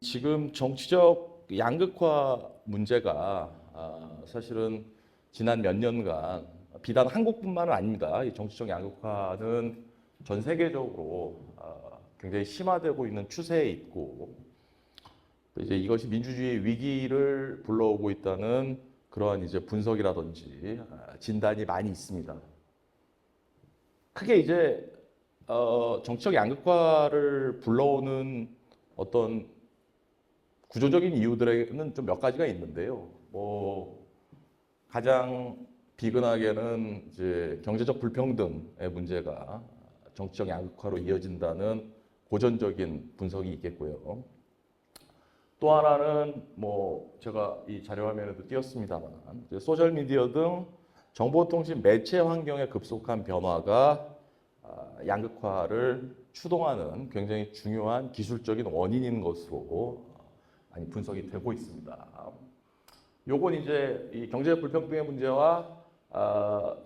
지금 정치적 양극화 문제가 사실은 지난 몇 년간 비단 한국뿐만은 아닙니다. 이 정치적 양극화는 전 세계적으로 굉장히 심화되고 있는 추세에 있고, 이제 이것이 민주주의 위기를 불러오고 있다는 그러한 이제 분석이라든지 진단이 많이 있습니다. 크게 이제 정치적 양극화를 불러오는 어떤 구조적인 이유들에는 좀 몇 가지가 있는데요. 가장 비근하게는 이제 경제적 불평등의 문제가 정치적 양극화로 이어진다는 고전적인 분석이 있겠고요. 또 하나는 제가 이 자료 화면에도 띄었습니다만 소셜 미디어 등 정보통신 매체 환경의 급속한 변화가 양극화를 추동하는 굉장히 중요한 기술적인 원인인 것으로 많이 분석이 되고 있습니다. 요건 이제 이 경제 불평등의 문제와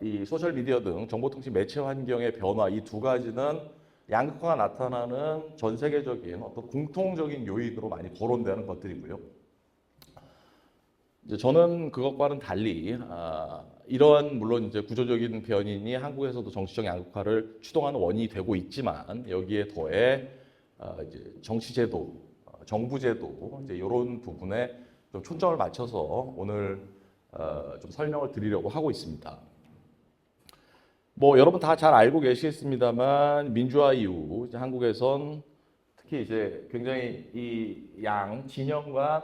이 소셜 미디어 등 정보통신 매체 환경의 변화, 이 두 가지는 양극화가 나타나는 전 세계적인 어떤 공통적인 요인으로 많이 거론되는 것들이고요. 이제 저는 그것과는 달리 이러한 물론 이제 구조적인 변인이 한국에서도 정치적 양극화를 추동하는 원인이 되고 있지만, 여기에 더해 이제 정치제도, 정부제도 이제 이런 부분에 좀 초점을 맞춰서 오늘 좀 설명을 드리려고 하고 있습니다. 여러분 다 잘 알고 계시겠습니다만 민주화 이후 이제 한국에선 특히 이제 굉장히 이 양 진영 간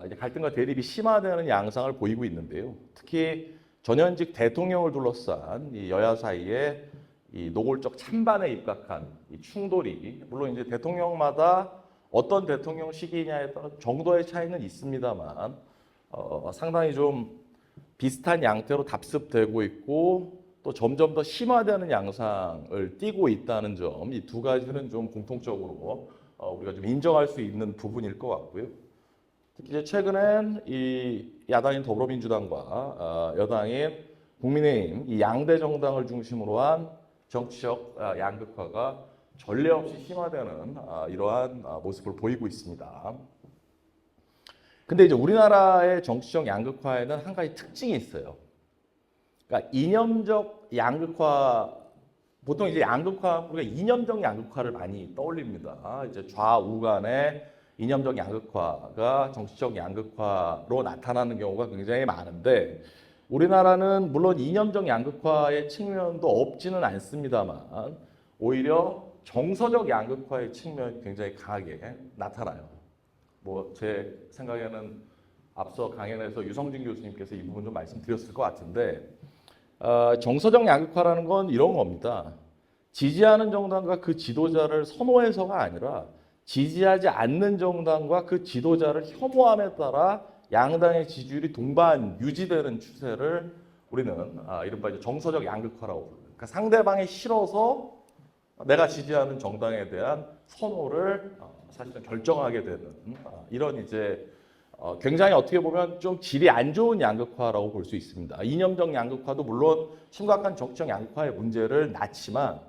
이제 갈등과 대립이 심화되는 양상을 보이고 있는데요. 특히 전현직 대통령을 둘러싼 이 여야 사이에 이 노골적 찬반에 입각한 이 충돌이, 물론 이제 대통령마다 어떤 대통령 시기냐에 따라 정도의 차이는 있습니다만 상당히 좀 비슷한 양태로 답습되고 있고, 또 점점 더 심화되는 양상을 띠고 있다는 점, 이 두 가지는 좀 공통적으로 우리가 좀 인정할 수 있는 부분일 것 같고요. 특히 이제 최근엔 이 야당인 더불어민주당과 여당인 국민의힘, 이 양대 정당을 중심으로 한 정치적 양극화가 전례 없이 심화되는 이러한 모습을 보이고 있습니다. 근데 이제 우리나라의 정치적 양극화에는 한 가지 특징이 있어요. 그러니까 이념적 양극화, 보통 이제 양극화, 우리가 이념적 양극화를 많이 떠올립니다. 이제 좌우 간의 이념적 양극화가 정치적 양극화로 나타나는 경우가 굉장히 많은데, 우리나라는 물론 이념적 양극화의 측면도 없지는 않습니다만 오히려 정서적 양극화의 측면이 굉장히 강하게 나타나요. 제 생각에는 앞서 강연에서 유성진 교수님께서 이 부분 좀 말씀드렸을 것 같은데, 정서적 양극화라는 건 이런 겁니다. 지지하는 정당과 그 지도자를 선호해서가 아니라 지지하지 않는 정당과 그 지도자를 혐오함에 따라 양당의 지지율이 동반 유지되는 추세를 우리는 이른바 이제 정서적 양극화라고 불러요. 그러니까 상대방이 싫어서 내가 지지하는 정당에 대한 선호를 사실은 결정하게 되는 이런 이제 굉장히 어떻게 보면 좀 질이 안 좋은 양극화라고 볼 수 있습니다. 이념적 양극화도 물론 심각한 정치적 양극화의 문제를 낳지만,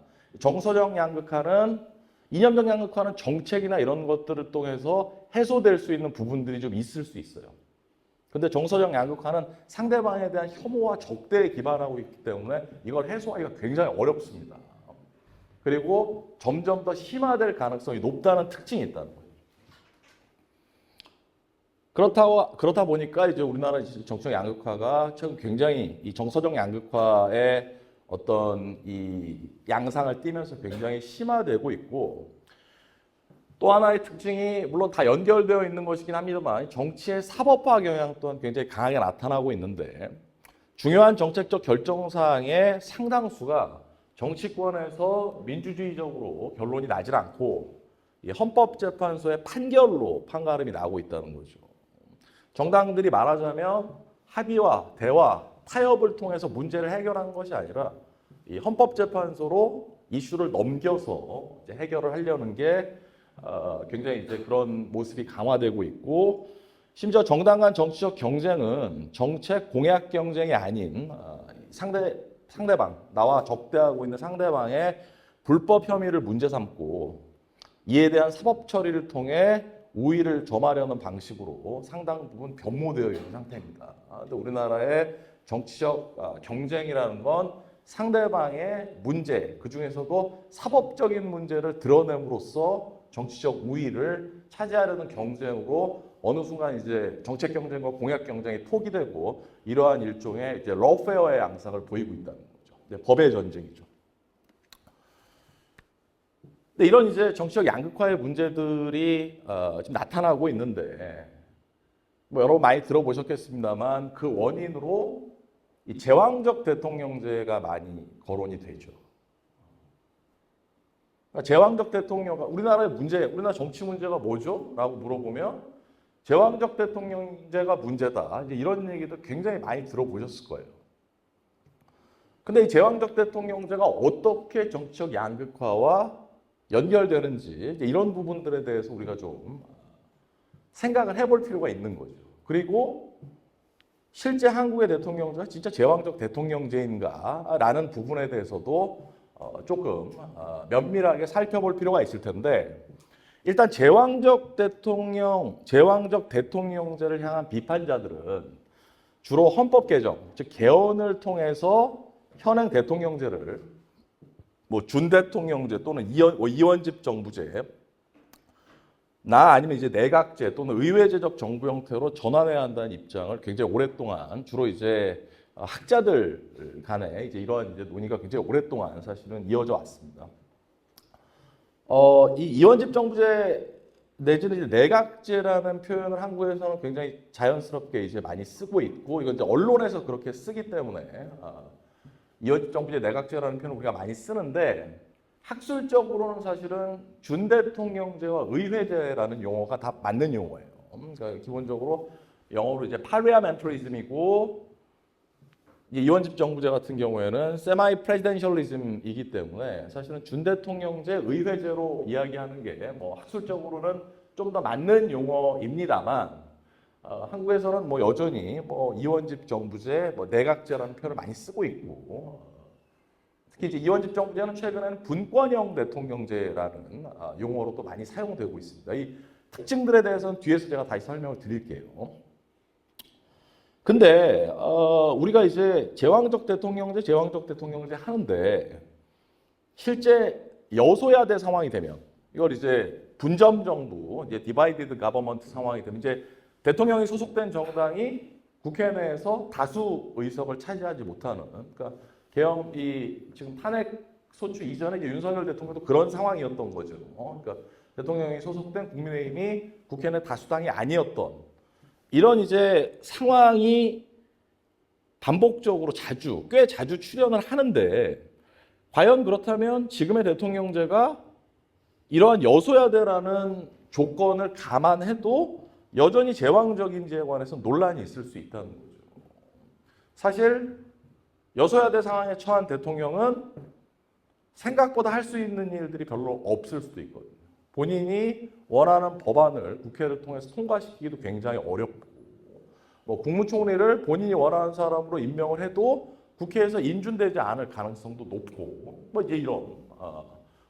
정서적 양극화는, 이념적 양극화는 정책이나 이런 것들을 통해서 해소될 수 있는 부분들이 좀 있을 수 있어요. 근데 정서적 양극화는 상대방에 대한 혐오와 적대에 기반하고 있기 때문에 이걸 해소하기가 굉장히 어렵습니다. 그리고 점점 더 심화될 가능성이 높다는 특징이 있다는 거예요. 그렇다 보니까 이제 우리나라 정치적 양극화가 최근 굉장히 이 정서적 양극화의 어떤 이 양상을 띠면서 굉장히 심화되고 있고, 또 하나의 특징이 물론 다 연결되어 있는 것이긴 합니다만 정치의 사법화 경향 또한 굉장히 강하게 나타나고 있는데, 중요한 정책적 결정사항의 상당수가 정치권에서 민주주의적으로 결론이 나질 않고 헌법재판소의 판결로 판가름이 나고 있다는 거죠. 정당들이 말하자면 합의와 대화, 타협을 통해서 문제를 해결하는 것이 아니라 이 헌법재판소로 이슈를 넘겨서 이제 해결을 하려는 게 굉장히 이제 그런 모습이 강화되고 있고, 심지어 정당 간 정치적 경쟁은 정책 공약 경쟁이 아닌 상대방, 나와 적대하고 있는 상대방의 불법 혐의를 문제 삼고 이에 대한 사법 처리를 통해 우위를 점하려는 방식으로 상당 부분 변모되어 있는 상태입니다. 근데 우리나라의 정치적 경쟁이라는 건 상대방의 문제, 그 중에서도 사법적인 문제를 드러냄으로써 정치적 우위를 차지하려는 경쟁으로 어느 순간 이제 정책 경쟁과 공약 경쟁이 포기되고 이러한 일종의 이제 러페어의 양상을 보이고 있다는 거죠. 이제 법의 전쟁이죠. 근데 이런 이제 정치적 양극화의 문제들이 지금 나타나고 있는데 뭐 여러분 많이 들어보셨겠습니다만 그 원인으로 이 제왕적 대통령제가 많이 거론이 되죠. 그러니까 제왕적 대통령, 우리나라의 문제, 우리나라 정치 문제가 뭐죠? 라고 물어보면 제왕적 대통령제가 문제다. 이제 이런 얘기도 굉장히 많이 들어보셨을 거예요. 근데 이 제왕적 대통령제가 어떻게 정치적 양극화와 연결되는지 이제 이런 부분들에 대해서 우리가 좀 생각을 해볼 필요가 있는 거죠. 그리고 실제 한국의 대통령제가 진짜 제왕적 대통령제인가라는 부분에 대해서도 조금 면밀하게 살펴볼 필요가 있을 텐데 일단 제왕적 대통령제를 향한 비판자들은 주로 헌법 개정, 즉 개헌을 통해서 현행 대통령제를 뭐 준대통령제 또는 이원집 정부제 아니면 이제 내각제 또는 의회제적 정부 형태로 전환해야 한다는 입장을 굉장히 오랫동안 주로 이제 학자들 간에 이제 이러한 이제 논의가 굉장히 오랫동안 사실은 이어져 왔습니다. 이 이원집 정부제 내지는 이제 내각제라는 표현을 한국에서는 굉장히 자연스럽게 이제 많이 쓰고 있고 이건 이제 언론에서 그렇게 쓰기 때문에 이원집 정부제 내각제라는 표현을 우리가 많이 쓰는데 학술적으로는 사실은 준대통령제와 의회제라는 용어가 다 맞는 용어예요. 그러니까 기본적으로 영어로 이제 파르리아멘터리즘이고 이원집 정부제 같은 경우에는 세마이 프레지던셜리즘이기 때문에 사실은 준대통령제, 의회제로 이야기하는 게 뭐 학술적으로는 좀 더 맞는 용어입니다만 한국에서는 뭐 여전히 뭐 이원집 정부제, 뭐 내각제라는 표현을 많이 쓰고 있고 특히 이제 이원집 정부제는 최근에는 분권형 대통령제라는 용어로 또 많이 사용되고 있습니다. 이 특징들에 대해서는 뒤에서 제가 다시 설명을 드릴게요. 근데 우리가 이제 제왕적 대통령제 하는데 실제 여소야대 상황이 되면 이걸 이제 분점 정부, 이제 디바이디드 가버먼트 상황이 되면 이제 대통령이 소속된 정당이 국회 내에서 다수 의석을 차지하지 못하는 그러니까 계엄이 지금 탄핵 소추 이전에 이제 윤석열 대통령도 그런 상황이었던 거죠. 그러니까 대통령이 소속된 국민의힘이 국회 내 다수당이 아니었던 이런 이제 상황이 반복적으로 꽤 자주 출현을 하는데 과연 그렇다면 지금의 대통령제가 이러한 여소야대라는 조건을 감안해도 여전히 제왕적인지에 관해서 논란이 있을 수 있다는 거죠. 사실 여소야대 상황에 처한 대통령은 생각보다 할 수 있는 일들이 별로 없을 수도 있거든요. 본인이 원하는 법안을 국회를 통해서 통과시키기도 굉장히 어렵고 뭐 국무총리를 본인이 원하는 사람으로 임명을 해도 국회에서 인준되지 않을 가능성도 높고 뭐 이제 이런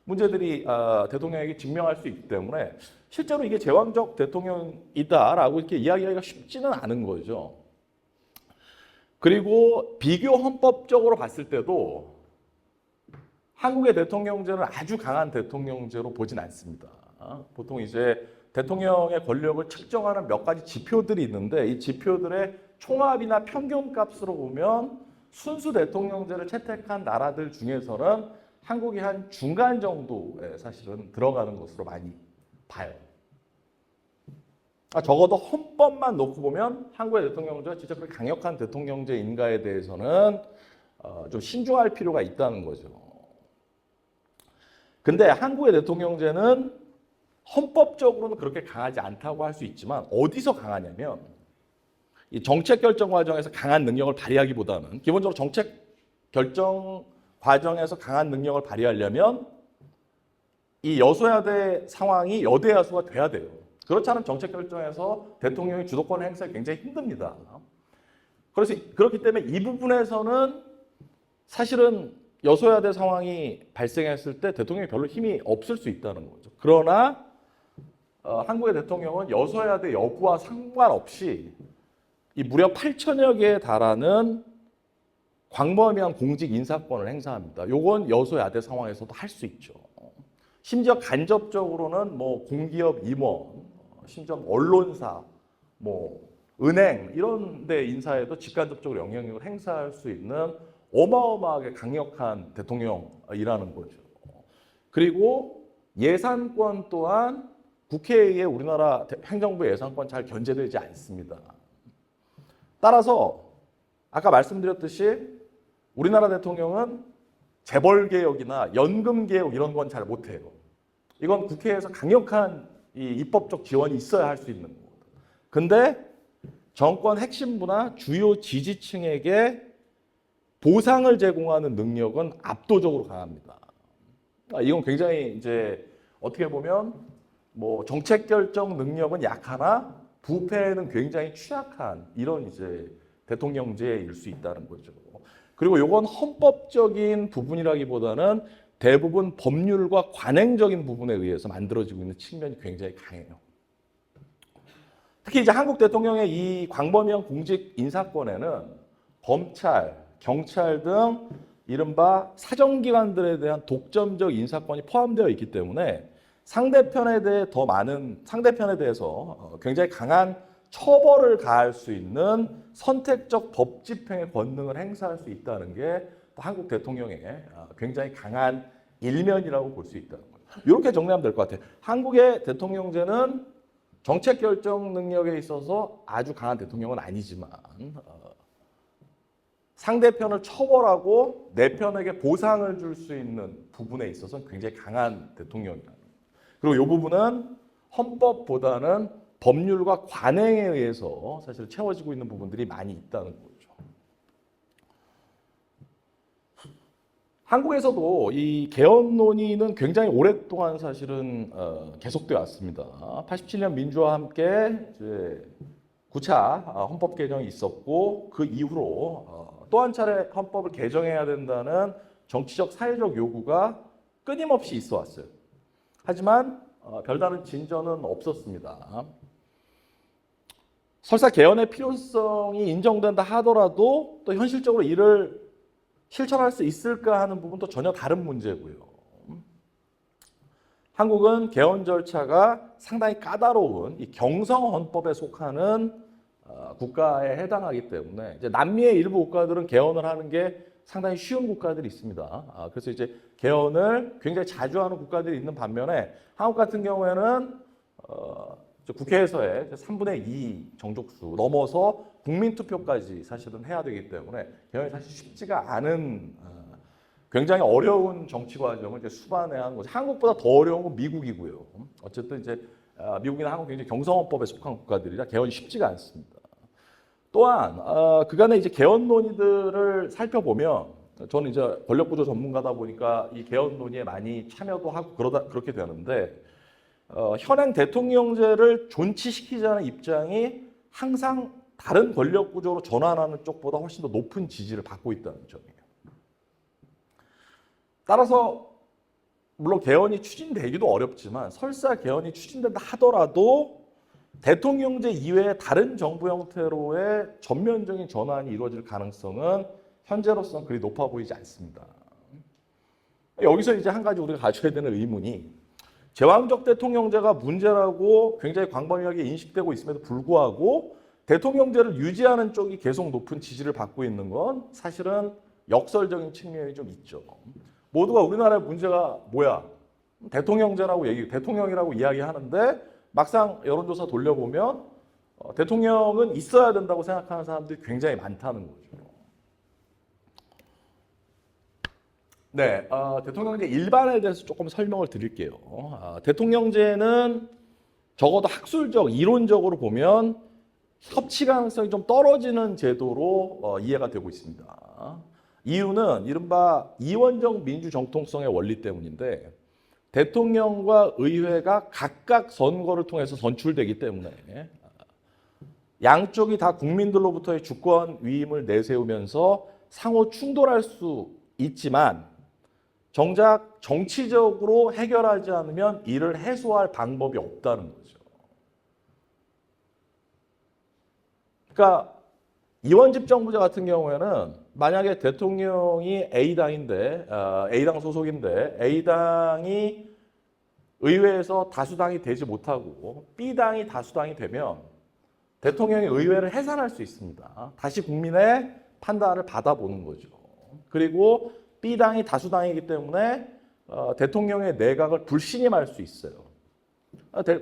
문제들이 대통령에게 직면할 수 있기 때문에 실제로 이게 제왕적 대통령이다라고 이렇게 이야기하기가 쉽지는 않은 거죠. 그리고 비교 헌법적으로 봤을 때도 한국의 대통령제는 아주 강한 대통령제로 보진 않습니다. 보통 이제 대통령의 권력을 측정하는 몇 가지 지표들이 있는데 이 지표들의 총합이나 평균값으로 보면 순수 대통령제를 채택한 나라들 중에서는 한국이 한 중간 정도에 사실은 들어가는 것으로 많이 봐요. 적어도 헌법만 놓고 보면 한국의 대통령제가 진짜 그렇게 강력한 대통령제인가에 대해서는 좀 신중할 필요가 있다는 거죠. 근데 한국의 대통령제는 헌법적으로는 그렇게 강하지 않다고 할 수 있지만 어디서 강하냐면 이 정책 결정 과정에서 강한 능력을 발휘하기보다는 기본적으로 정책 결정 과정에서 강한 능력을 발휘하려면 이 여소야대 상황이 여대야소가 돼야 돼요. 그렇지 않은 정책 결정에서 대통령이 주도권을 행사하기 굉장히 힘듭니다. 그래서 그렇기 때문에 이 부분에서는 사실은 여소야대 상황이 발생했을 때 대통령이 별로 힘이 없을 수 있다는 거죠. 그러나 한국의 대통령은 여소야대 여부와 상관없이 이 무려 8천여 개에 달하는 광범위한 공직 인사권을 행사합니다. 요건 여소야대 상황에서도 할 수 있죠. 심지어 간접적으로는 뭐 공기업 임원, 심지어 언론사, 뭐 은행 이런 데 인사에도 직간접적으로 영향력을 행사할 수 있는 어마어마하게 강력한 대통령이라는 거죠. 그리고 예산권 또한 국회에 의해 우리나라 행정부 예산권 잘 견제되지 않습니다. 따라서 아까 말씀드렸듯이 우리나라 대통령은 재벌개혁이나 연금개혁 이런 건 잘 못해요. 이건 국회에서 강력한 이 입법적 지원이 있어야 할 수 있는 거거든요. 근데 정권 핵심부나 주요 지지층에게 보상을 제공하는 능력은 압도적으로 강합니다. 이건 굉장히 이제 어떻게 보면 뭐 정책 결정 능력은 약하나 부패는 굉장히 취약한 이런 이제 대통령제일 수 있다는 거죠. 그리고 이건 헌법적인 부분이라기보다는 대부분 법률과 관행적인 부분에 의해서 만들어지고 있는 측면이 굉장히 강해요. 특히 이제 한국 대통령의 이 광범위한 공직 인사권에는 검찰, 경찰 등 이른바 사정기관들에 대한 독점적 인사권이 포함되어 있기 때문에 상대편에 대해서 굉장히 강한 처벌을 가할 수 있는 선택적 법 집행의 권능을 행사할 수 있다는 게 한국 대통령의 굉장히 강한 일면이라고 볼 수 있다는 거예요. 이렇게 정리하면 될 것 같아요. 한국의 대통령제는 정책 결정 능력에 있어서 아주 강한 대통령은 아니지만 상대편을 처벌하고 내 편에게 보상을 줄 수 있는 부분에 있어서는 굉장히 강한 대통령이라는 거예요. 그리고 이 부분은 헌법보다는 법률과 관행에 의해서 사실 채워지고 있는 부분들이 많이 있다는 거죠. 한국에서도 이 개헌 논의는 굉장히 오랫동안 사실은 계속되어 왔습니다. 87년 민주화와 함께 이제 9차 헌법 개정이 있었고 그 이후로 또 한 차례 헌법을 개정해야 된다는 정치적 사회적 요구가 끊임없이 있어 왔어요. 하지만 별다른 진전은 없었습니다. 설사 개헌의 필요성이 인정된다 하더라도 또 현실적으로 이를 실천할 수 있을까 하는 부분도 전혀 다른 문제고요. 한국은 개헌 절차가 상당히 까다로운 이 경성 헌법에 속하는 국가에 해당하기 때문에 이제 남미의 일부 국가들은 개헌을 하는 게 상당히 쉬운 국가들이 있습니다. 그래서 이제 개헌을 굉장히 자주 하는 국가들이 있는 반면에 한국 같은 경우에는 국회에서의 3분의 2 정족수 넘어서 국민투표까지 사실은 해야 되기 때문에 개헌이 사실 쉽지가 않은 굉장히 어려운 정치 과정을 이제 수반해야 하는 거죠. 한국보다 더 어려운 건 미국이고요. 어쨌든 이제 미국이나 한국 굉장히 경성헌법에 속한 국가들이라 개헌이 쉽지가 않습니다. 또한 그간의 이제 개헌 논의들을 살펴보면 저는 이제 권력구조 전문가다 보니까 이 개헌 논의에 많이 참여도 하고 그렇게 되는데 현행 대통령제를 존치시키자는 입장이 항상 다른 권력구조로 전환하는 쪽보다 훨씬 더 높은 지지를 받고 있다는 점이에요. 따라서 물론 개헌이 추진되기도 어렵지만 설사 개헌이 추진된다 하더라도 대통령제 이외의 다른 정부 형태로의 전면적인 전환이 이루어질 가능성은 현재로서는 그리 높아 보이지 않습니다. 여기서 이제 한 가지 우리가 가져야 되는 의문이 제왕적 대통령제가 문제라고 굉장히 광범위하게 인식되고 있음에도 불구하고 대통령제를 유지하는 쪽이 계속 높은 지지를 받고 있는 건 사실은 역설적인 측면이 좀 있죠. 모두가 우리나라의 문제가 뭐야? 대통령이라고 이야기하는데 막상 여론조사 돌려보면 대통령은 있어야 된다고 생각하는 사람들이 굉장히 많다는 거죠. 네, 대통령제 일반에 대해서 조금 설명을 드릴게요. 대통령제는 적어도 학술적, 이론적으로 보면 협치 가능성이 좀 떨어지는 제도로 이해가 되고 있습니다. 이유는 이른바 이원적 민주 정통성의 원리 때문인데 대통령과 의회가 각각 선거를 통해서 선출되기 때문에 양쪽이 다 국민들로부터의 주권 위임을 내세우면서 상호 충돌할 수 있지만 정작 정치적으로 해결하지 않으면 이를 해소할 방법이 없다는 거죠. 그러니까 이원집 정부제 같은 경우에는 만약에 대통령이 A당인데 A당 소속인데 A당이 의회에서 다수당이 되지 못하고 B당이 다수당이 되면 대통령이 의회를 해산할 수 있습니다. 다시 국민의 판단을 받아보는 거죠. 그리고 B당이 다수당이기 때문에 대통령의 내각을 불신임할 수 있어요.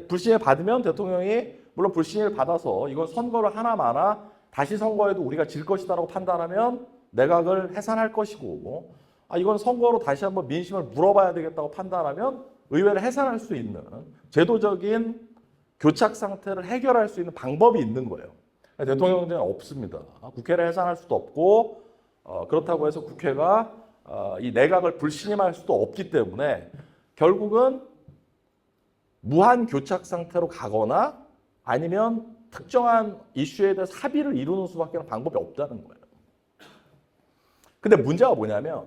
불신임을 받으면 대통령이 물론 불신임을 받아서 이건 선거를 하나 마나 다시 선거에도 우리가 질 것이다라고 판단하면 내각을 해산할 것이고 이건 선거로 다시 한번 민심을 물어봐야 되겠다고 판단하면 의회를 해산할 수 있는 제도적인 교착 상태를 해결할 수 있는 방법이 있는 거예요. 대통령제는 없습니다. 국회를 해산할 수도 없고 그렇다고 해서 국회가 이 내각을 불신임할 수도 없기 때문에 결국은 무한 교착 상태로 가거나 아니면 특정한 이슈에 대해서 합의를 이루는 수밖에 방법이 없다는 거예요. 근데 문제가 뭐냐면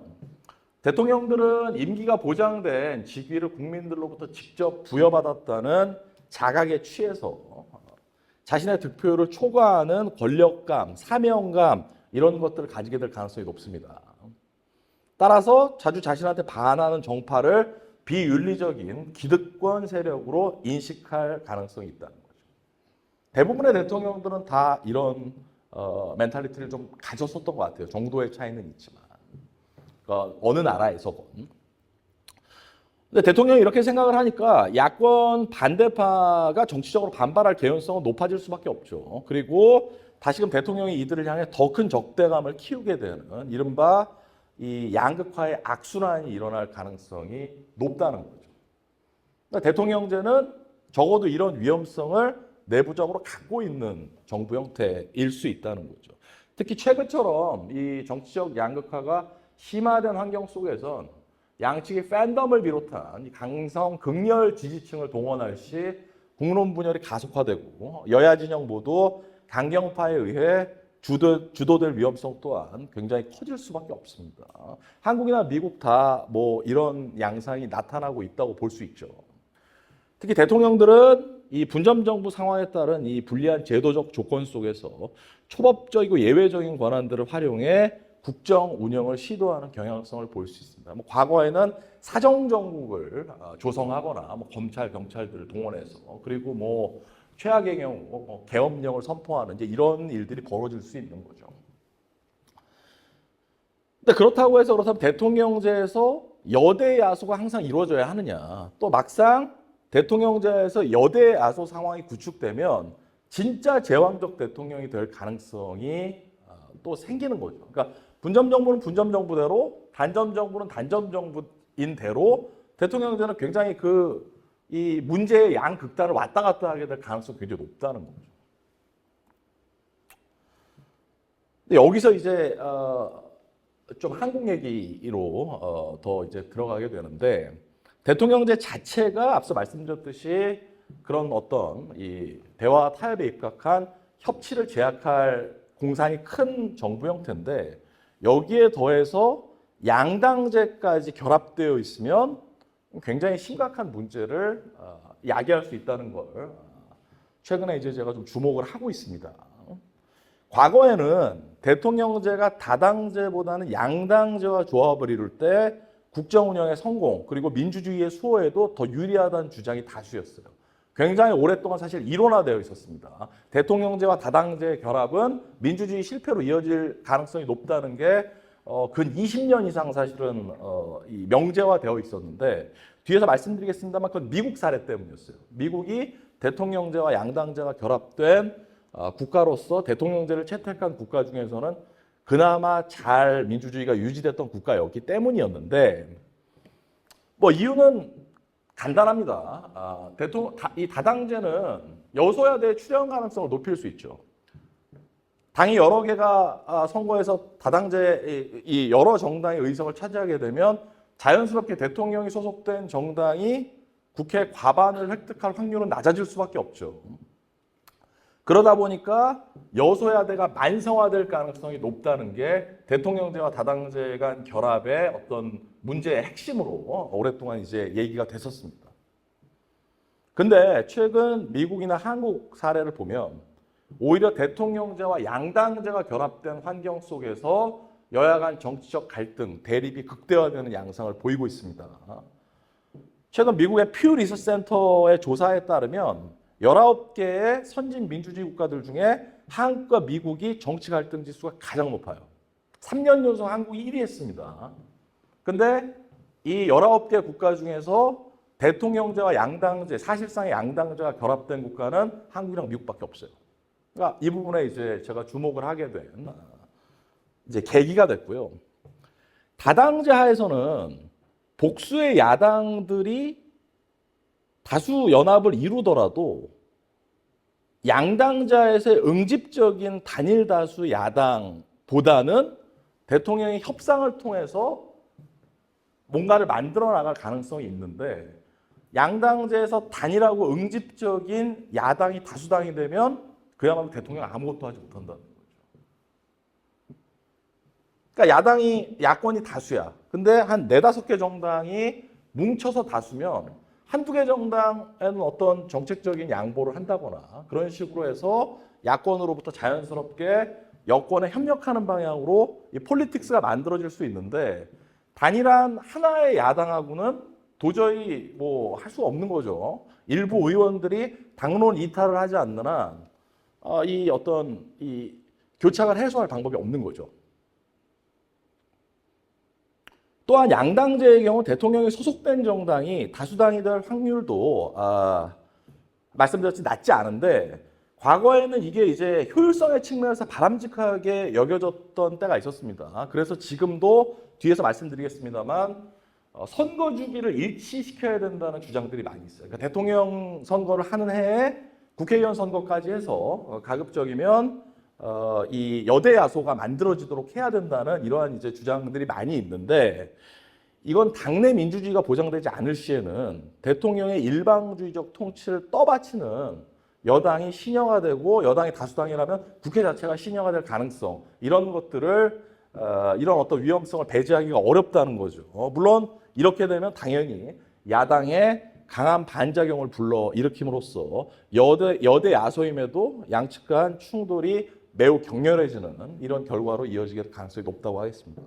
대통령들은 임기가 보장된 직위를 국민들로부터 직접 부여받았다는 자각에 취해서 자신의 득표율을 초과하는 권력감, 사명감 이런 것들을 가지게 될 가능성이 높습니다. 따라서 자주 자신한테 반하는 정파를 비윤리적인 기득권 세력으로 인식할 가능성이 있다는 거죠. 대부분의 대통령들은 다 이런 멘탈리티를 좀 가졌었던 것 같아요. 정도의 차이는 있지만. 그러니까 어느 나라에서건. 근데 대통령이 이렇게 생각을 하니까 야권 반대파가 정치적으로 반발할 개연성은 높아질 수밖에 없죠. 그리고 다시금 대통령이 이들을 향해 더 큰 적대감을 키우게 되는 이른바 이 양극화의 악순환이 일어날 가능성이 높다는 거죠. 그러니까 대통령제는 적어도 이런 위험성을 내부적으로 갖고 있는 정부 형태일 수 있다는 거죠. 특히 최근처럼 이 정치적 양극화가 심화된 환경 속에선 양측의 팬덤을 비롯한 강성 극렬 지지층을 동원할 시 국론 분열이 가속화되고 여야 진영 모두 강경파에 의해 주도될 위험성 또한 굉장히 커질 수밖에 없습니다. 한국이나 미국 다 뭐 이런 양상이 나타나고 있다고 볼 수 있죠. 특히 대통령들은 이 분점 정부 상황에 따른 이 불리한 제도적 조건 속에서 초법적이고 예외적인 권한들을 활용해 국정 운영을 시도하는 경향성을 볼 수 있습니다. 과거에는 사정 정국을 조성하거나 검찰, 경찰들을 동원해서 그리고 최악의 경우 계엄령을 선포하는 이제 이런 일들이 벌어질 수 있는 거죠. 근데 그렇다고 해서 그렇다면 대통령제에서 여대 야소가 항상 이루어져야 하느냐? 또 막상 대통령제에서 여대 야소 상황이 구축되면 진짜 제왕적 대통령이 될 가능성이 또 생기는 거죠. 그러니까 분점 정부는 분점 정부대로, 단점 정부는 단점 정부인 대로 대통령제는 굉장히 이 문제의 양극단을 왔다 갔다 하게 될 가능성이 굉장히 높다는 거죠. 근데 여기서 이제 좀 한국 얘기로 더 이제 들어가게 되는데 대통령제 자체가 앞서 말씀드렸듯이 그런 어떤 이 대화 타협에 입각한 협치를 제약할 공산이 큰 정부 형태인데 여기에 더해서 양당제까지 결합되어 있으면 굉장히 심각한 문제를 야기할 수 있다는 걸 최근에 이제 제가 좀 주목을 하고 있습니다. 과거에는 대통령제가 다당제보다는 양당제와 조합을 이룰 때 국정 운영의 성공 그리고 민주주의의 수호에도 더 유리하다는 주장이 다수였어요. 굉장히 오랫동안 사실 일원화되어 있었습니다. 대통령제와 다당제의 결합은 민주주의 실패로 이어질 가능성이 높다는 게 근 20년 이상 사실은 이 명제화되어 있었는데 뒤에서 말씀드리겠습니다만 그건 미국 사례 때문이었어요. 미국이 대통령제와 양당제가 결합된 국가로서 대통령제를 채택한 국가 중에서는 그나마 잘 민주주의가 유지됐던 국가였기 때문이었는데 이유는 간단합니다. 이 다당제는 여소야대의 출현 가능성을 높일 수 있죠. 당이 여러 개가 선거에서 다당제 이 여러 정당의 의석을 차지하게 되면 자연스럽게 대통령이 소속된 정당이 국회 과반을 획득할 확률은 낮아질 수밖에 없죠. 그러다 보니까 여소야대가 만성화될 가능성이 높다는 게 대통령제와 다당제 간 결합의 어떤 문제의 핵심으로 오랫동안 이제 얘기가 됐었습니다. 근데 최근 미국이나 한국 사례를 보면 오히려 대통령제와 양당제가 결합된 환경 속에서 여야 간 정치적 갈등, 대립이 극대화되는 양상을 보이고 있습니다. 최근 미국의 퓨 리서치 센터의 조사에 따르면 19개의 선진 민주주의 국가들 중에 한국과 미국이 정치 갈등 지수가 가장 높아요. 3년 연속 한국이 1위 했습니다. 근데 이 19개 국가 중에서 대통령제와 양당제, 사실상의 양당제가 결합된 국가는 한국이랑 미국밖에 없어요. 그러니까 이 부분에 이제 제가 주목을 하게 된 이제 계기가 됐고요. 다당제 하에서는 복수의 야당들이 다수 연합을 이루더라도 양당자에서의 응집적인 단일 다수 야당보다는 대통령이 협상을 통해서 뭔가를 만들어 나갈 가능성이 있는데 양당제에서 단일하고 응집적인 야당이 다수당이 되면 그야말로 대통령이 아무것도 하지 못한다는 거죠. 그러니까 야권이 다수야. 근데 한 4-5개 정당이 뭉쳐서 다수면 한두 개 정당에는 어떤 정책적인 양보를 한다거나 그런 식으로 해서 야권으로부터 자연스럽게 여권에 협력하는 방향으로 이 폴리틱스가 만들어질 수 있는데 단일한 하나의 야당하고는 도저히 뭐 할 수 없는 거죠. 일부 의원들이 당론 이탈을 하지 않는 한 이 어떤 이 교착을 해소할 방법이 없는 거죠. 또한 양당제의 경우 대통령이 소속된 정당이 다수당이 될 확률도 말씀드렸듯이 낮지 않은데 과거에는 이게 이제 효율성의 측면에서 바람직하게 여겨졌던 때가 있었습니다. 그래서 지금도 뒤에서 말씀드리겠습니다만 선거 주기를 일치시켜야 된다는 주장들이 많이 있어요. 그러니까 대통령 선거를 하는 해에 국회의원 선거까지 해서 가급적이면 이 여대 야소가 만들어지도록 해야 된다는 이러한 이제 주장들이 많이 있는데 이건 당내 민주주의가 보장되지 않을 시에는 대통령의 일방주의적 통치를 떠받치는 여당이 신여가 되고 여당이 다수당이라면 국회 자체가 신여가 될 가능성 이런 것들을 이런 어떤 위험성을 배제하기가 어렵다는 거죠. 물론 이렇게 되면 당연히 야당의 강한 반작용을 불러일으킴으로써 여대 야소임에도 양측 간 충돌이 매우 격렬해지는 이런 결과로 이어지게 가능성이 높다고 하겠습니다.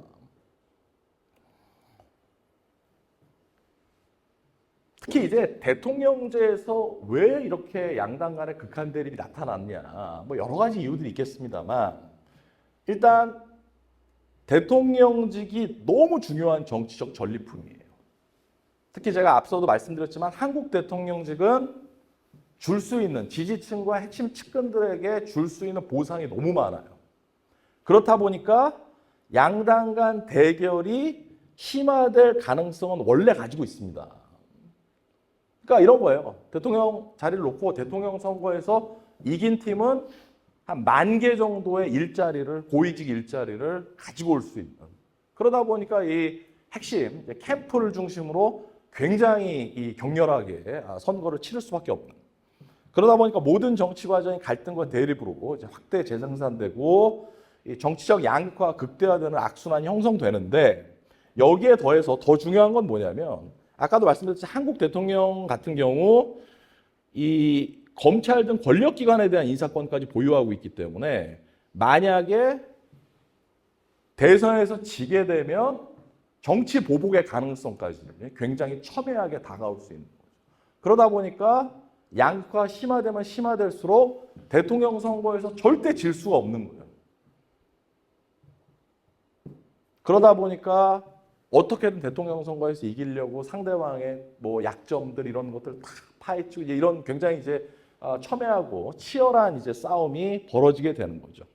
특히 이제 대통령제에서 왜 이렇게 양당 간의 극한 대립이 나타났냐, 뭐 여러 가지 이유들이 있겠습니다만 일단 대통령직이 너무 중요한 정치적 전리품이에요. 특히 제가 앞서도 말씀드렸지만 한국 대통령직은 줄 수 있는 지지층과 핵심 측근들에게 줄 수 있는 보상이 너무 많아요. 그렇다 보니까 양당 간 대결이 심화될 가능성은 원래 가지고 있습니다. 그러니까 이런 거예요. 대통령 자리를 놓고 대통령 선거에서 이긴 팀은 한 10,000개 정도의 일자리를, 고위직 일자리를 가지고 올 수 있는. 그러다 보니까 이 핵심 캠프를 중심으로 굉장히 이 격렬하게 선거를 치를 수밖에 없는. 그러다 보니까 모든 정치 과정이 갈등과 대립으로 이제 확대 재생산되고 이 정치적 양극화가 극대화되는 악순환이 형성되는데 여기에 더해서 더 중요한 건 뭐냐면 아까도 말씀드렸듯이 한국 대통령 같은 경우 이 검찰 등 권력기관에 대한 인사권까지 보유하고 있기 때문에 만약에 대선에서 지게 되면 정치 보복의 가능성까지 굉장히 첨예하게 다가올 수 있는 거죠. 그러다 보니까 양극화가 심화되면 심화될수록 대통령 선거에서 절대 질 수가 없는 거예요. 그러다 보니까 어떻게든 대통령 선거에서 이기려고 상대방의 뭐 약점들 이런 것들 다 파헤치고 이런 굉장히 이제 첨예하고 치열한 이제 싸움이 벌어지게 되는 거죠.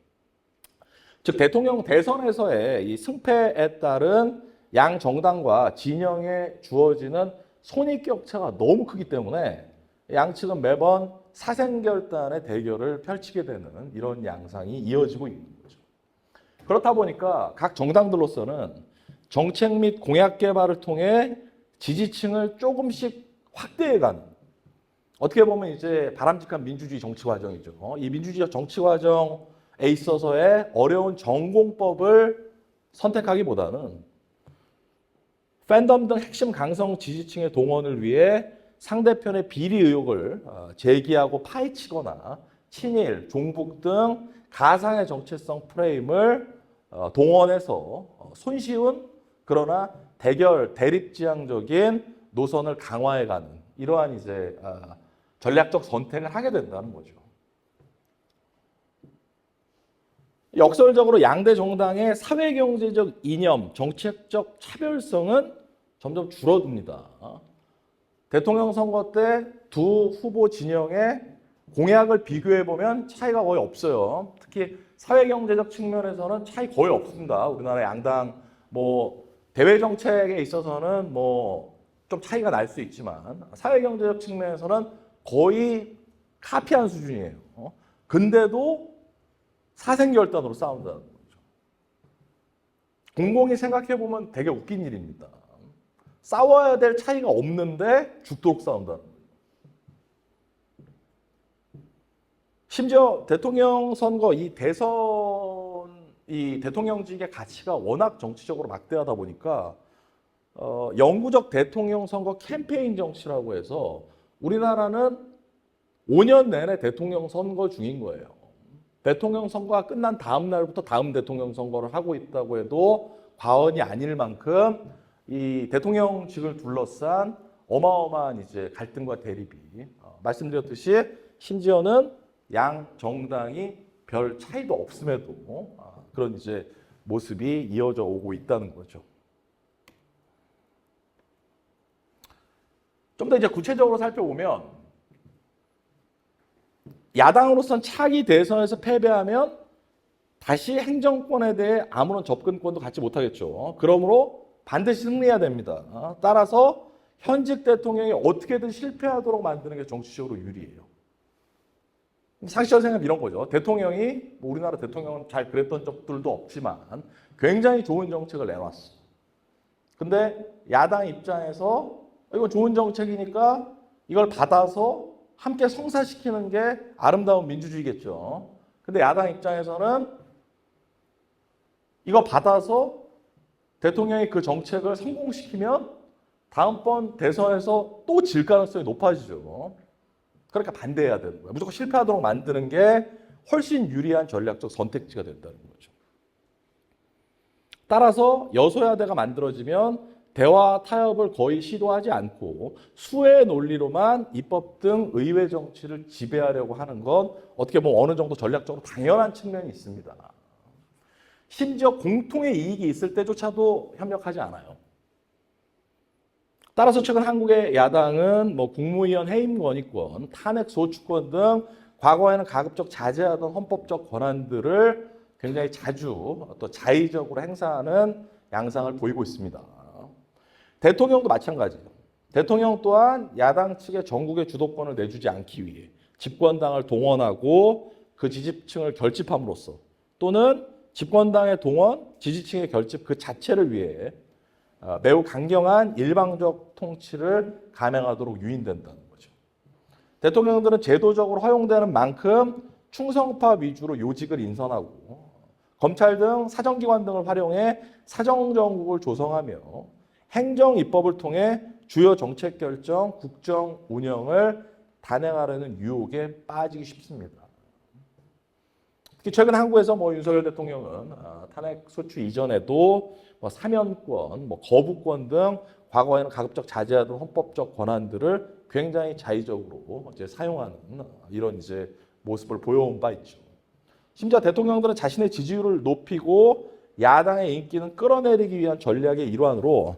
즉 대통령 대선에서의 이 승패에 따른 양 정당과 진영에 주어지는 손익격차가 너무 크기 때문에 양측은 매번 사생결단의 대결을 펼치게 되는 이런 양상이 이어지고 있는 거죠. 그렇다 보니까 각 정당들로서는 정책 및 공약 개발을 통해 지지층을 조금씩 확대해가는 어떻게 보면 이제 바람직한 민주주의 정치 과정이죠. 이 민주주의 정치 과정에 있어서의 어려운 전공법을 선택하기보다는 팬덤 등 핵심 강성 지지층의 동원을 위해 상대편의 비리 의혹을 제기하고 파헤치거나 친일, 종북 등 가상의 정체성 프레임을 동원해서 손쉬운 그러나 대립지향적인 노선을 강화해가는 이러한 이제 전략적 선택을 하게 된다는 거죠. 역설적으로 양대 정당의 사회경제적 이념, 정책적 차별성은 점점 줄어듭니다. 대통령 선거 때 두 후보 진영의 공약을 비교해보면 차이가 거의 없어요. 특히 사회경제적 측면에서는 차이 거의 없습니다. 우리나라 양당 대외 정책에 있어서는 좀 차이가 날 수 있지만 사회경제적 측면에서는 거의 카피한 수준이에요. 근데도 사생결단으로 싸운다는 거죠. 곰곰이 생각해보면 되게 웃긴 일입니다. 싸워야 될 차이가 없는데 죽도록 싸운다는 거예요. 심지어 대통령 선거 이 대통령직의 가치가 워낙 정치적으로 막대하다 보니까 영구적 대통령 선거 캠페인 정치라고 해서 우리나라는 5년 내내 대통령 선거 중인 거예요. 대통령 선거가 끝난 다음 날부터 다음 대통령 선거를 하고 있다고 해도 과언이 아닐 만큼 이 대통령직을 둘러싼 어마어마한 이제 갈등과 대립이 말씀드렸듯이 심지어는 양 정당이 별 차이도 없음에도 그런 이제 모습이 이어져 오고 있다는 거죠. 좀 더 이제 구체적으로 살펴보면 야당으로선 차기 대선에서 패배하면 다시 행정권에 대해 아무런 접근권도 갖지 못하겠죠. 그러므로 반드시 승리해야 됩니다. 따라서 현직 대통령이 어떻게든 실패하도록 만드는 게 정치적으로 유리해요. 상식적인 생각은 이런 거죠. 대통령이 우리나라 대통령은 잘 그랬던 적들도 없지만 굉장히 좋은 정책을 내놨어. 근데 야당 입장에서 이건 좋은 정책이니까 이걸 받아서 함께 성사시키는 게 아름다운 민주주의겠죠. 근데 야당 입장에서는 이거 받아서 대통령이 그 정책을 성공시키면 다음번 대선에서 또 질 가능성이 높아지죠. 그러니까 반대해야 되는 거예요. 무조건 실패하도록 만드는 게 훨씬 유리한 전략적 선택지가 된다는 거죠. 따라서 여소야대가 만들어지면 대화 타협을 거의 시도하지 않고 수의 논리로만 입법 등 의회 정치를 지배하려고 하는 건 어떻게 보면 어느 정도 전략적으로 당연한 측면이 있습니다. 심지어 공통의 이익이 있을 때조차도 협력하지 않아요. 따라서 최근 한국의 야당은 국무위원 해임 건의권, 탄핵 소추권 등 과거에는 가급적 자제하던 헌법적 권한들을 굉장히 자주 또 자의적으로 행사하는 양상을 보이고 있습니다. 대통령도 마찬가지예요. 대통령 또한 야당 측에 전국의 주도권을 내주지 않기 위해 집권당을 동원하고 그 지지층을 결집함으로써 또는 집권당의 동원, 지지층의 결집 그 자체를 위해 매우 강경한 일방적 통치를 감행하도록 유인된다는 거죠. 대통령들은 제도적으로 허용되는 만큼 충성파 위주로 요직을 인선하고 검찰 등 사정기관 등을 활용해 사정정국을 조성하며 행정 입법을 통해 주요 정책 결정, 국정 운영을 단행하려는 유혹에 빠지기 쉽습니다. 특히 최근 한국에서 윤석열 대통령은 탄핵 소추 이전에도 사면권, 거부권 등 과거에는 가급적 자제하던 헌법적 권한들을 굉장히 자의적으로 이제 사용하는 이런 이제 모습을 보여온 바 있죠. 심지어 대통령들은 자신의 지지율을 높이고 야당의 인기는 끌어내리기 위한 전략의 일환으로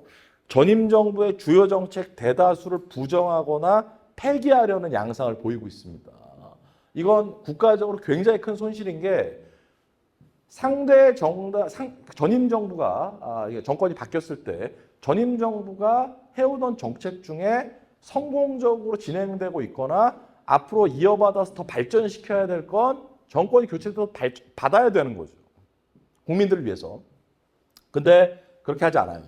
전임 정부의 주요 정책 대다수를 부정하거나 폐기하려는 양상을 보이고 있습니다. 이건 국가적으로 굉장히 큰 손실인 게 상대 정당, 전임 정부가 정권이 바뀌었을 때 전임 정부가 해오던 정책 중에 성공적으로 진행되고 있거나 앞으로 이어받아서 더 발전시켜야 될 건 정권이 교체돼서 받아야 되는 거죠. 국민들을 위해서. 근데 그렇게 하지 않아요.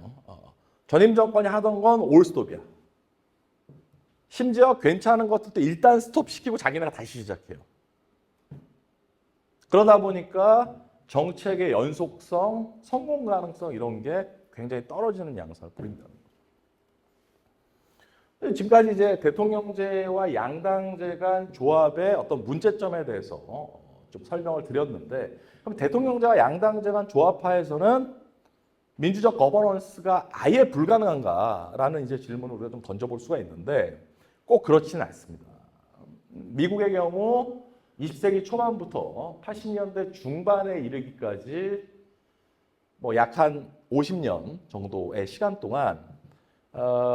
전임 정권이 하던 건 올스톱이야. 심지어 괜찮은 것들도 일단 스톱시키고 자기네가 다시 시작해요. 그러다 보니까 정책의 연속성, 성공 가능성 이런 게 굉장히 떨어지는 양상을 보인다는 거죠. 지금까지 이제 대통령제와 양당제 간 조합의 어떤 문제점에 대해서 좀 설명을 드렸는데, 그럼 대통령제와 양당제 간 조합하에서는 민주적 거버넌스가 아예 불가능한가라는 이제 질문을 우리가 좀 던져볼 수가 있는데 꼭 그렇지는 않습니다. 미국의 경우 20세기 초반부터 80년대 중반에 이르기까지 뭐 약 한 50년 정도의 시간 동안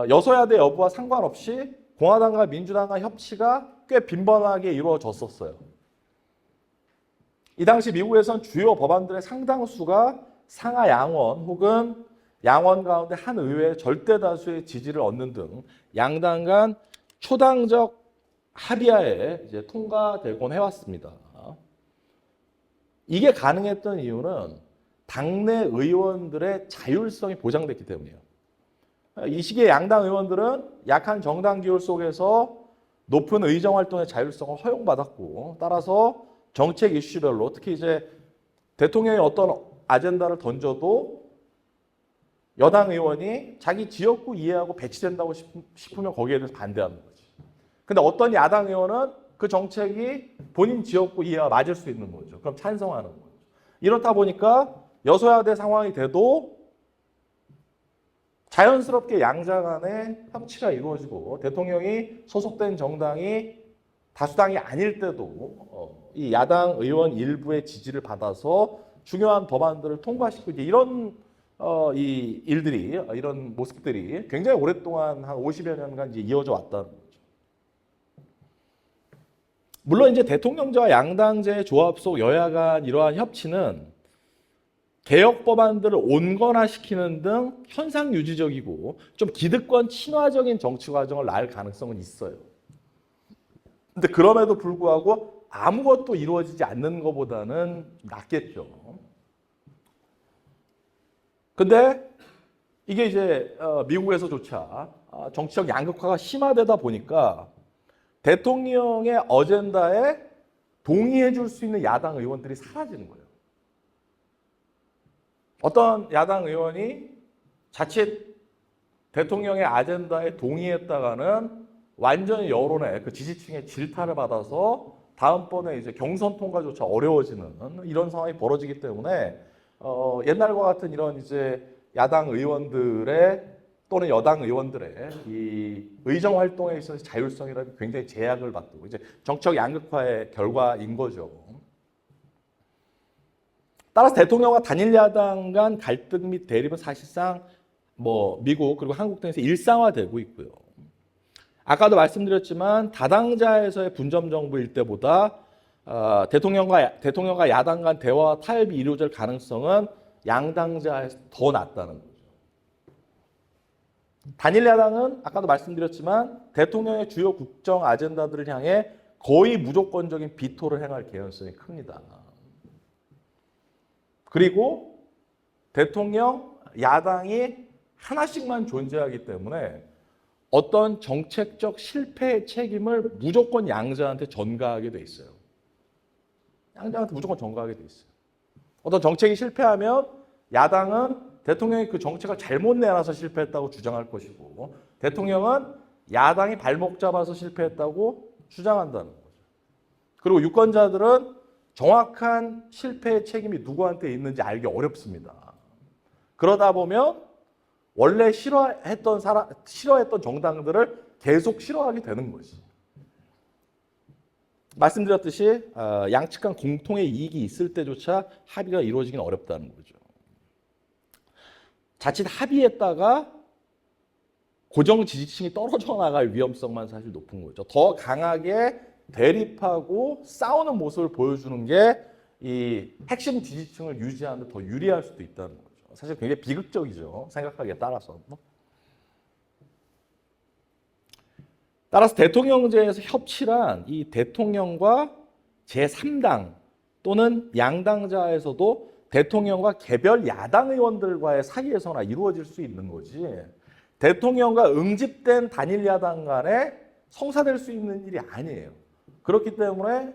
여소야대 여부와 상관없이 공화당과 민주당과 협치가 꽤 빈번하게 이루어졌었어요. 이 당시 미국에선 주요 법안들의 상당수가 상하 양원 혹은 양원 가운데 한 의회의 절대 다수의 지지를 얻는 등 양당 간 초당적 합의하에 이제 통과되곤 해왔습니다. 이게 가능했던 이유는 당내 의원들의 자율성이 보장됐기 때문이에요. 이 시기에 양당 의원들은 약한 정당 기율 속에서 높은 의정 활동의 자율성을 허용받았고, 따라서 정책 이슈별로 특히 이제 대통령이 어떤 아젠다를 던져도 여당 의원이 자기 지역구 이해하고 배치된다고 싶으면 거기에 대해서 반대하는 거지. 근데 어떤 야당 의원은 그 정책이 본인 지역구 이해와 맞을 수 있는 거죠. 그럼 찬성하는 거죠. 이렇다 보니까 여소야대 상황이 돼도 자연스럽게 양자 간의 협치가 이루어지고 대통령이 소속된 정당이 다수당이 아닐 때도 이 야당 의원 일부의 지지를 받아서 중요한 법안들을 통과시키고 이제 이런 이 일들이 이런 모습들이 굉장히 오랫동안 한 50여 년간 이제 이어져 왔다는 거죠. 물론 이제 대통령제와 양당제의 조합 속 여야 간 이러한 협치는 개혁 법안들을 온건화시키는 등 현상 유지적이고 좀 기득권 친화적인 정치 과정을 낳을 가능성은 있어요. 근데 그럼에도 불구하고 아무것도 이루어지지 않는 것보다는 낫겠죠. 근데 이게 이제 미국에서조차 정치적 양극화가 심화되다 보니까 대통령의 어젠다에 동의해 줄 수 있는 야당 의원들이 사라지는 거예요. 어떤 야당 의원이 자칫 대통령의 아젠다에 동의했다가는 완전히 여론의 그 지지층의 질타를 받아서 다음번에 이제 경선 통과조차 어려워지는 이런 상황이 벌어지기 때문에 옛날과 같은 이런 이제 야당 의원들의 또는 여당 의원들의 이 의정 활동에 있어서 자율성이라는 굉장히 제약을 받고 이제 정치적 양극화의 결과인 거죠. 따라서 대통령과 단일 야당 간 갈등 및 대립은 사실상 뭐 미국 그리고 한국 등에서 일상화되고 있고요. 아까도 말씀드렸지만 다당자에서의 분점 정부일 때보다 대통령과 야당 간 대화와 타협이 이루어질 가능성은 양당자에서 더 낮다는 거죠. 단일 야당은 아까도 말씀드렸지만 대통령의 주요 국정 아젠다들을 향해 거의 무조건적인 비토를 행할 개연성이 큽니다. 그리고 대통령, 야당이 하나씩만 존재하기 때문에 어떤 정책적 실패의 책임을 무조건 양자한테 전가하게 돼 있어요. 양자한테 무조건 전가하게 돼 있어요. 어떤 정책이 실패하면 야당은 대통령이 그 정책을 잘못 내놔서 실패했다고 주장할 것이고 대통령은 야당이 발목 잡아서 실패했다고 주장한다는 거죠. 그리고 유권자들은 정확한 실패의 책임이 누구한테 있는지 알기 어렵습니다. 그러다 보면 원래 싫어했던 정당들을 계속 싫어하게 되는 것이. 말씀드렸듯이 양측 간 공통의 이익이 있을 때조차 합의가 이루어지기는 어렵다는 거죠. 자칫 합의했다가 고정 지지층이 떨어져 나갈 위험성만 사실 높은 거죠. 더 강하게 대립하고 싸우는 모습을 보여주는 게 이 핵심 지지층을 유지하는 데 더 유리할 수도 있다는 거죠. 사실 굉장히 비극적이죠. 생각하기에 따라서. 따라서 대통령제에서 협치란 이 대통령과 제3당 또는 양당자에서도 대통령과 개별 야당 의원들과의 사이에서나 이루어질 수 있는 거지 대통령과 응집된 단일 야당 간에 성사될 수 있는 일이 아니에요. 그렇기 때문에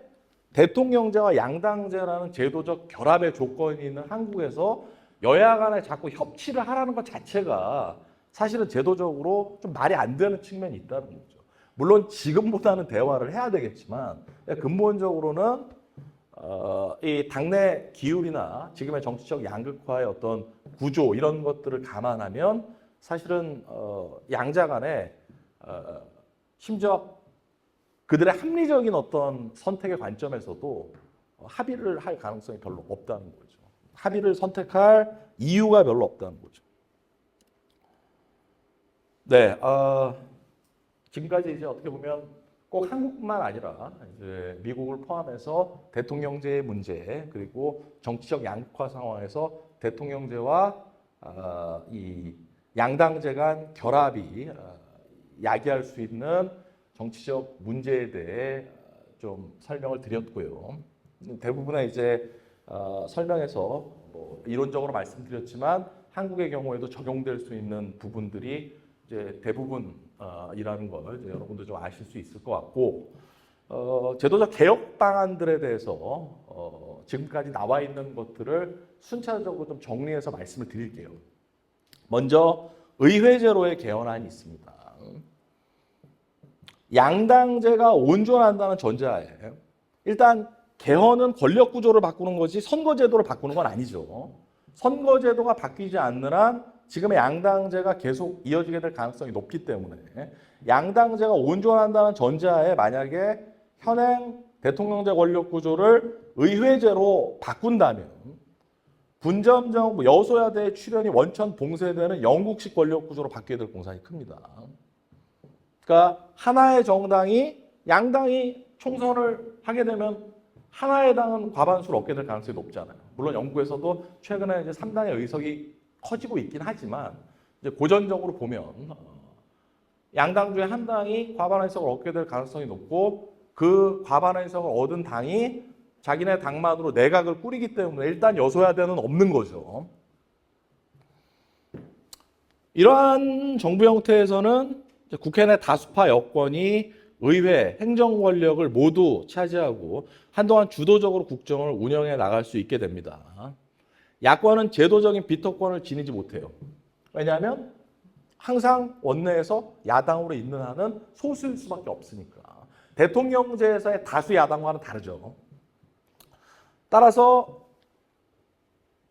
대통령제와 양당제라는 제도적 결합의 조건이 있는 한국에서 여야 간에 자꾸 협치를 하라는 것 자체가 사실은 제도적으로 좀 말이 안 되는 측면이 있다는 거죠. 물론 지금보다는 대화를 해야 되겠지만 근본적으로는 이 당내 기울이나 지금의 정치적 양극화의 어떤 구조 이런 것들을 감안하면 사실은 양자 간에 심지어 그들의 합리적인 어떤 선택의 관점에서도 합의를 할 가능성이 별로 없다는 거죠. 합의를 선택할 이유가 별로 없다는 거죠. 네, 지금까지 이제 어떻게 보면 꼭 한국뿐만 아니라 이제 미국을 포함해서 대통령제의 문제 그리고 정치적 양극화 상황에서 대통령제와 이 양당제 간 결합이 야기할 수 있는 정치적 문제에 대해 좀 설명을 드렸고요. 대부분의 이제 설명에서 뭐 이론적으로 말씀드렸지만 한국의 경우에도 적용될 수 있는 부분들이 이제 대부분이라는 걸 이제 여러분도 좀 아실 수 있을 것 같고 제도적 개혁 방안들에 대해서 지금까지 나와 있는 것들을 순차적으로 좀 정리해서 말씀을 드릴게요. 먼저 의회제로의 개헌안이 있습니다. 양당제가 온전한다는 전제하에 일단 개헌은 권력 구조를 바꾸는 거지 선거제도를 바꾸는 건 아니죠. 선거제도가 바뀌지 않는 한 지금의 양당제가 계속 이어지게 될 가능성이 높기 때문에 양당제가 온전한다는 전제하에 만약에 현행 대통령제 권력 구조를 의회제로 바꾼다면 분점정 여소야대의 출현이 원천 봉쇄되는 영국식 권력 구조로 바뀌게 될 공산이 큽니다. 그러니까 하나의 정당이 양당이 총선을 하게 되면 하나의 당은 과반수를 얻게 될 가능성이 높잖아요. 물론 영국에서도 최근에 이제 3당의 의석이 커지고 있긴 하지만 이제 고전적으로 보면 양당 중에 한 당이 과반 의석을 얻게 될 가능성이 높고 그 과반 의석을 얻은 당이 자기네 당만으로 내각을 꾸리기 때문에 일단 여소야대는 없는 거죠. 이러한 정부 형태에서는 국회 내 다수파 여권이 의회, 행정 권력을 모두 차지하고 한동안 주도적으로 국정을 운영해 나갈 수 있게 됩니다. 야권은 제도적인 비토권을 지니지 못해요. 왜냐하면 항상 원내에서 야당으로 있는 한은 소수일 수밖에 없으니까. 대통령제에서의 다수 야당과는 다르죠. 따라서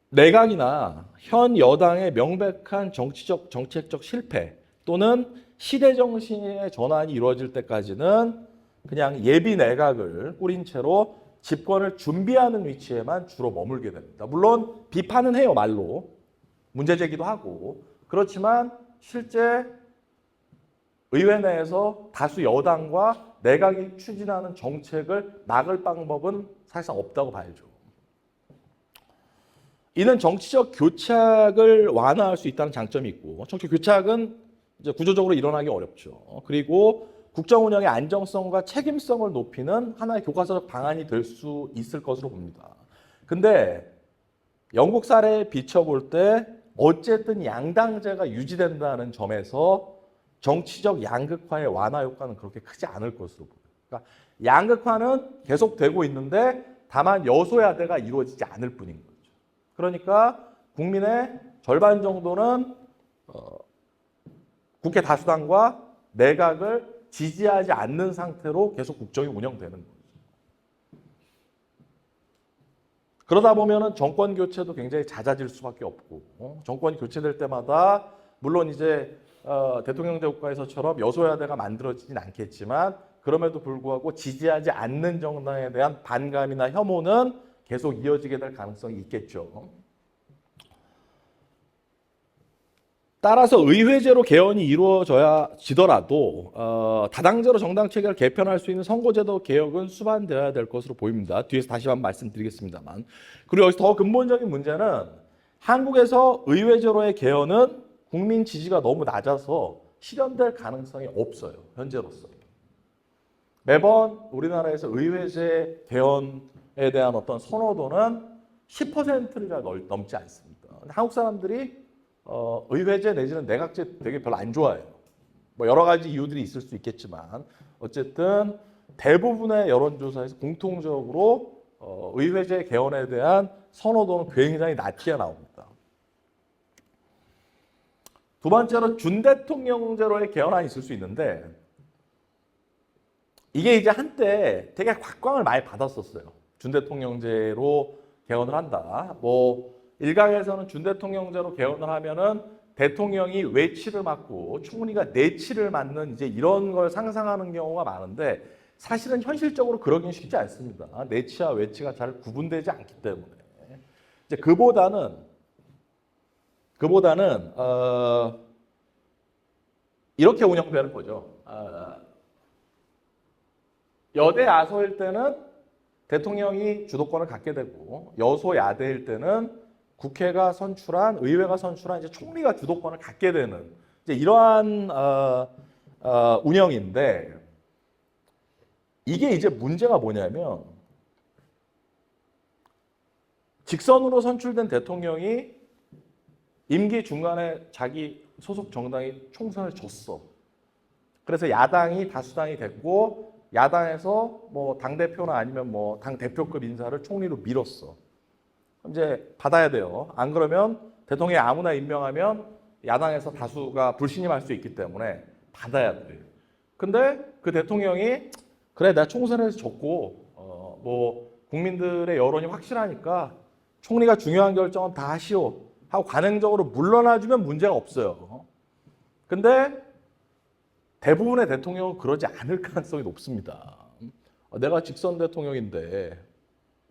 내각이나 현 여당의 명백한 정치적, 정책적 실패 또는 시대 정신의 전환이 이루어질 때까지는 그냥 예비 내각을 꾸린 채로 집권을 준비하는 위치에만 주로 머물게 됩니다. 물론 비판은 해요, 말로. 문제 제기도 하고. 그렇지만 실제 의회 내에서 다수 여당과 내각이 추진하는 정책을 막을 방법은 사실상 없다고 봐야죠. 이는 정치적 교착을 완화할 수 있다는 장점이 있고 정치적 교착은 이제 구조적으로 일어나기 어렵죠. 그리고 국정 운영의 안정성과 책임성을 높이는 하나의 교과서적 방안이 될 수 있을 것으로 봅니다. 근데 영국 사례에 비춰볼 때 어쨌든 양당제가 유지된다는 점에서 정치적 양극화의 완화 효과는 그렇게 크지 않을 것으로 보여요. 그러니까 양극화는 계속되고 있는데 다만 여소야대가 이루어지지 않을 뿐인 거죠. 그러니까 국민의 절반 정도는 국회 다수당과 내각을 지지하지 않는 상태로 계속 국정이 운영되는 거죠. 그러다 보면은 정권 교체도 굉장히 잦아질 수밖에 없고 정권이 교체될 때마다 물론 이제 대통령제 국가에서처럼 여소야대가 만들어지진 않겠지만 그럼에도 불구하고 지지하지 않는 정당에 대한 반감이나 혐오는 계속 이어지게 될 가능성이 있겠죠. 따라서 의회제로 개헌이 이루어지더라도 다당제로 정당 체계를 개편할 수 있는 선거제도 개혁은 수반되어야 될 것으로 보입니다. 뒤에서 다시 한번 말씀드리겠습니다만. 그리고 여기서 더 근본적인 문제는 한국에서 의회제로의 개헌은 국민 지지가 너무 낮아서 실현될 가능성이 없어요. 현재로서. 매번 우리나라에서 의회제 개헌에 대한 어떤 선호도는 10%를 넘지 않습니다. 한국 사람들이 의회제 내지는 내각제 되게 별로 안 좋아해요. 뭐 여러 가지 이유들이 있을 수 있겠지만 어쨌든 대부분의 여론조사에서 공통적으로 의회제 개헌에 대한 선호도는 굉장히 낮게 나옵니다. 두 번째로 준대통령제로의 개헌안이 있을 수 있는데 이게 이제 한때 되게 곽광을 많이 받았었어요. 준대통령제로 개헌을 한다. 뭐 일각에서는 준대통령제로 개헌을 하면은 대통령이 외치를 맡고 총리가 내치를 맡는 이제 이런 걸 상상하는 경우가 많은데 사실은 현실적으로 그러긴 쉽지 않습니다. 내치와 외치가 잘 구분되지 않기 때문에 이제 그보다는 이렇게 운영되는 거죠. 여대 야소일 때는 대통령이 주도권을 갖게 되고 여소야대일 때는 국회가 선출한 의회가 선출한 이제 총리가 주도권을 갖게 되는 이제 이러한 운영인데 이게 이제 문제가 뭐냐면 직선으로 선출된 대통령이 임기 중간에 자기 소속 정당이 총선을 졌어. 그래서 야당이 다수당이 됐고 야당에서 뭐 당대표나 아니면 뭐 당대표급 인사를 총리로 밀었어. 그럼 이제 받아야 돼요. 안 그러면 대통령이 아무나 임명하면 야당에서 다수가 불신임할 수 있기 때문에 받아야 돼. 근데 그 대통령이 그래 내가 총선에서 졌고 뭐 국민들의 여론이 확실하니까 총리가 중요한 결정은 다 하시오 하고 관행적으로 물러나주면 문제가 없어요. 근데 대부분의 대통령은 그러지 않을 가능성이 높습니다. 내가 직선 대통령인데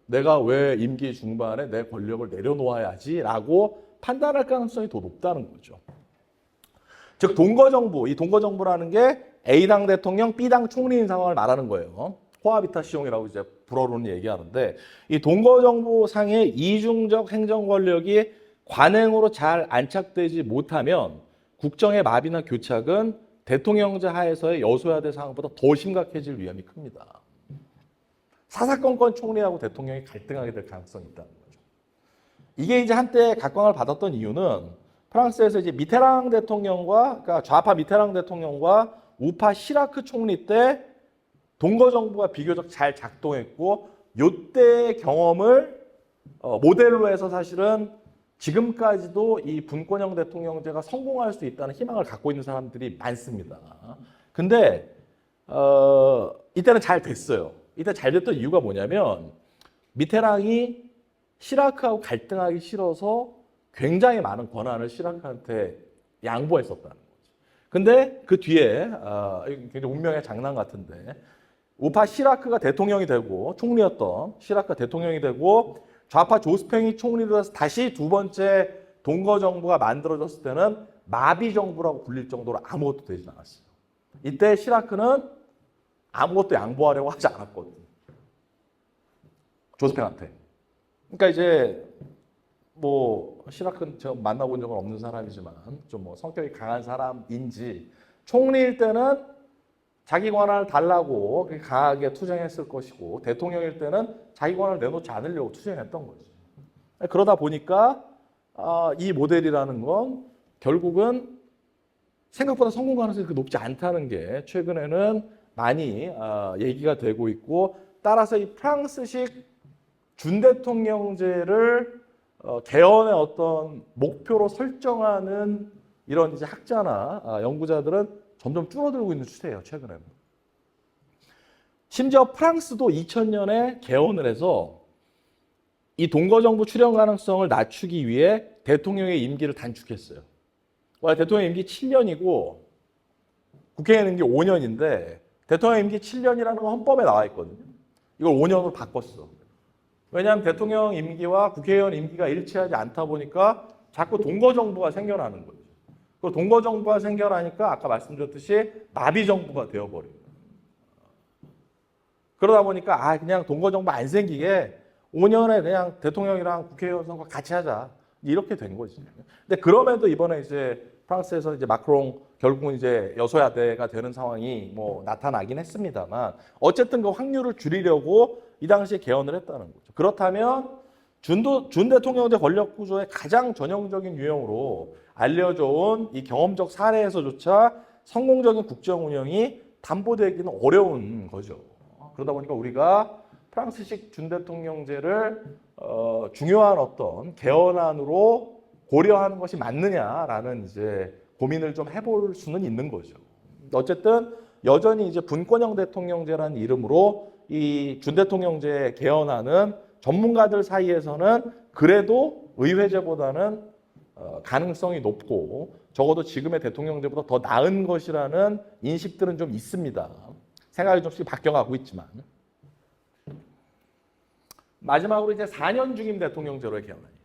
내가 왜 임기 중반에 내 권력을 내려놓아야지 라고 판단할 가능성이 더 높다는 거죠. 즉 동거정부, 이 동거정부라는 게 A당 대통령, B당 총리인 상황을 말하는 거예요. 코하비타시옹이라고 이제 불어로는 얘기하는데 이 동거정부 상의 이중적 행정 권력이 관행으로 잘 안착되지 못하면 국정의 마비나 교착은 대통령제 하에서의 여소야대 상황보다 더 심각해질 위험이 큽니다. 사사건건 총리하고 대통령이 갈등하게 될 가능성이 있다는 거죠. 이게 이제 한때 각광을 받았던 이유는 프랑스에서 이제 미테랑 대통령과 그러니까 좌파 미테랑 대통령과 우파 시라크 총리 때 동거정부가 비교적 잘 작동했고 요때의 경험을 모델로 해서 사실은 지금까지도 이 분권형 대통령제가 성공할 수 있다는 희망을 갖고 있는 사람들이 많습니다. 근데 이때는 잘 됐어요. 이때 잘 됐던 이유가 뭐냐면 미테랑이 시라크하고 갈등하기 싫어서 굉장히 많은 권한을 시라크한테 양보했었다는 거죠. 근데 그 뒤에 굉장히 운명의 장난 같은데 우파 시라크가 대통령이 되고 총리였던 시라크가 대통령이 되고 좌파 조스팽이 총리로 해서 다시 두 번째 동거정부가 만들어졌을 때는 마비정부라고 불릴 정도로 아무것도 되지 않았어요. 이때 시라크는 아무것도 양보하려고 하지 않았거든요. 조스팽한테. 그러니까 이제 뭐 시라크는 제가 만나본 적은 없는 사람이지만 좀 뭐 성격이 강한 사람인지 총리일 때는 자기 권한을 달라고 강하게 투쟁했을 것이고 대통령일 때는 자기 권한을 내놓지 않으려고 투쟁했던 거죠. 그러다 보니까 이 모델이라는 건 결국은 생각보다 성공 가능성이 그렇게 높지 않다는 게 최근에는 많이 얘기가 되고 있고 따라서 이 프랑스식 준대통령제를 개헌의 어떤 목표로 설정하는 이런 이제 학자나 연구자들은 점점 줄어들고 있는 추세예요, 최근에는. 심지어 프랑스도 2000년에 개헌을 해서 이 동거정부 출현 가능성을 낮추기 위해 대통령의 임기를 단축했어요. 원래 대통령 임기 7년이고 국회의원 임기 5년인데 대통령 임기 7년이라는 건 헌법에 나와 있거든요. 이걸 5년으로 바꿨어. 왜냐하면 대통령 임기와 국회의원 임기가 일치하지 않다 보니까 자꾸 동거정부가 생겨나는 거죠. 그 동거정부가 생겨나니까 아까 말씀드렸듯이 마비정부가 되어버려요. 그러다 보니까 그냥 동거정부 안 생기게 5년에 그냥 대통령이랑 국회의원 선거 같이 하자. 이렇게 된 거지. 근데 그럼에도 이번에 이제 프랑스에서 이제 마크롱 결국은 이제 여소야대가 되는 상황이 뭐 나타나긴 했습니다만 어쨌든 그 확률을 줄이려고 이 당시에 개헌을 했다는 거죠. 그렇다면 준대통령제 권력 구조의 가장 전형적인 유형으로 알려져 온 이 경험적 사례에서조차 성공적인 국정 운영이 담보되기는 어려운 거죠. 그러다 보니까 우리가 프랑스식 준대통령제를 중요한 어떤 개헌안으로 고려하는 것이 맞느냐라는 이제 고민을 좀 해볼 수는 있는 거죠. 어쨌든 여전히 이제 분권형 대통령제라는 이름으로 이 준대통령제 개헌안은 전문가들 사이에서는 그래도 의회제보다는 가능성이 높고 적어도 지금의 대통령제보다 더 나은 것이라는 인식들은 좀 있습니다. 생각이 좀씩 바뀌어가고 있지만. 마지막으로 이제 4년 중임 대통령제로의 개헌안이에요.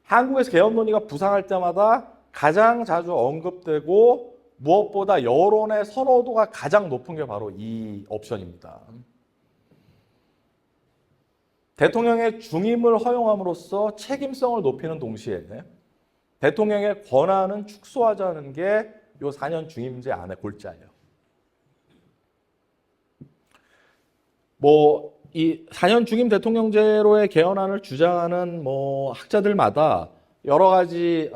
한국에서 개헌 논의가 부상할 때마다 가장 자주 언급되고 무엇보다 여론의 선호도가 가장 높은 게 바로 이 옵션입니다. 대통령의 중임을 허용함으로써 책임성을 높이는 동시에 대통령의 권한은 축소하자는 게 이 4년 중임제 안의 골자예요. 이 4년 중임 대통령제로의 개헌안을 주장하는 학자들마다 여러 가지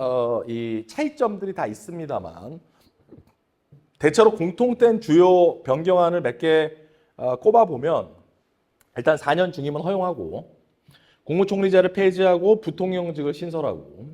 이 차이점들이 다 있습니다만 대체로 공통된 주요 변경안을 몇 개 꼽아보면 일단 4년 중임은 허용하고 국무총리제를 폐지하고 부통령직을 신설하고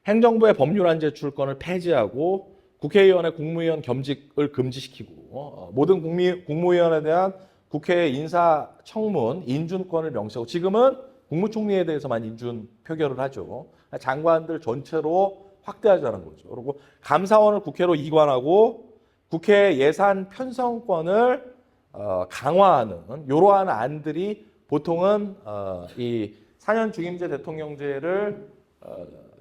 행정부의 법률안 제출권을 폐지하고 국회의원의 국무위원 겸직을 금지시키고 모든 국무위원에 대한 국회의 인사청문, 인준권을 명시하고 지금은 국무총리에 대해서만 인준 표결을 하죠. 장관들 전체로 확대하자는 거죠. 그리고 감사원을 국회로 이관하고 국회 예산 편성권을 강화하는 이러한 안들이 보통은 이 4년 중임제 대통령제를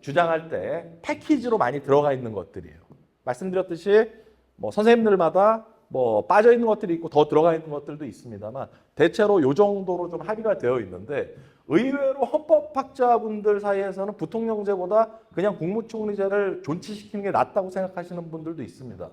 주장할 때 패키지로 많이 들어가 있는 것들이에요. 말씀드렸듯이 선생님들마다 빠져 있는 것들이 있고 더 들어가 있는 것들도 있습니다만 대체로 이 정도로 좀 합의가 되어 있는데 의외로 헌법학자분들 사이에서는 부통령제보다 그냥 국무총리제를 존치시키는 게 낫다고 생각하시는 분들도 있습니다.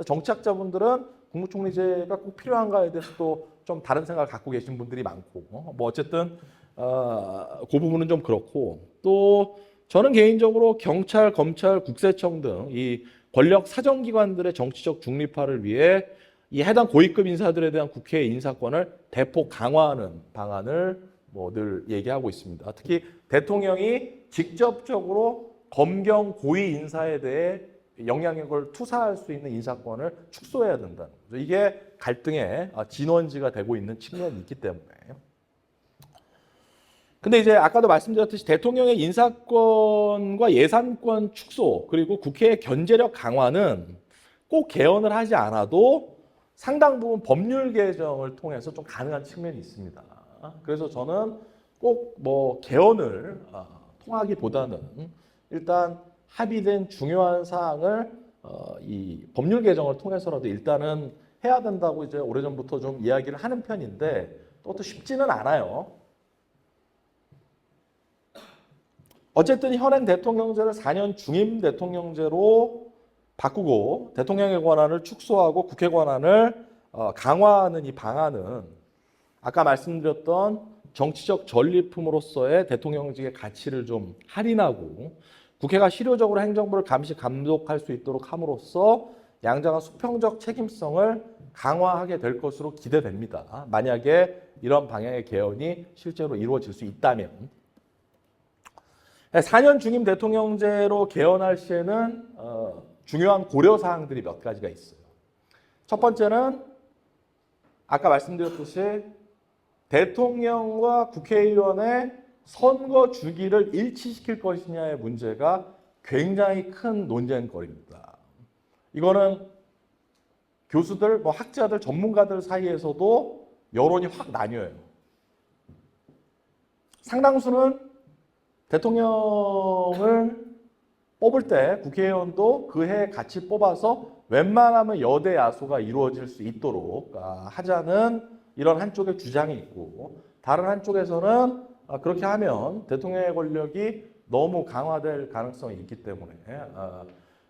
정치학자분들은 국무총리제가 꼭 필요한가에 대해서 또 좀 다른 생각을 갖고 계신 분들이 많고 어쨌든 그 부분은 좀 그렇고 또 저는 개인적으로 경찰, 검찰, 국세청 등 이 권력 사정기관들의 정치적 중립화를 위해 이 해당 고위급 인사들에 대한 국회의 인사권을 대폭 강화하는 방안을 늘 얘기하고 있습니다. 특히 대통령이 직접적으로 검경 고위 인사에 대해 영향력을 투사할 수 있는 인사권을 축소해야 된다는 거죠. 이게 갈등의 진원지가 되고 있는 측면이 있기 때문에. 근데 이제 아까도 말씀드렸듯이 대통령의 인사권과 예산권 축소 그리고 국회의 견제력 강화는 꼭 개헌을 하지 않아도 상당 부분 법률 개정을 통해서 좀 가능한 측면이 있습니다. 그래서 저는 꼭 개헌을 통하기보다는 일단 합의된 중요한 사항을 이 법률 개정을 통해서라도 일단은 해야 된다고 이제 오래전부터 좀 이야기를 하는 편인데 또 쉽지는 않아요. 어쨌든 현행 대통령제를 4년 중임 대통령제로 바꾸고 대통령의 권한을 축소하고 국회 권한을 강화하는 이 방안은 아까 말씀드렸던 정치적 전리품으로서의 대통령직의 가치를 좀 할인하고 국회가 실효적으로 행정부를 감시 감독할 수 있도록 함으로써 양장한 수평적 책임성을 강화하게 될 것으로 기대됩니다. 만약에 이런 방향의 개헌이 실제로 이루어질 수 있다면. 4년 중임 대통령제로 개헌할 시에는 중요한 고려사항들이 몇 가지가 있어요. 첫 번째는 아까 말씀드렸듯이 대통령과 국회의원의 선거 주기를 일치시킬 것이냐의 문제가 굉장히 큰 논쟁거리입니다. 이거는 교수들, 학자들, 전문가들 사이에서도 여론이 확 나뉘어요. 상당수는 대통령을 뽑을 때 국회의원도 그 해 같이 뽑아서 웬만하면 여대 야소가 이루어질 수 있도록 하자는 이런 한쪽의 주장이 있고 다른 한쪽에서는 그렇게 하면 대통령의 권력이 너무 강화될 가능성이 있기 때문에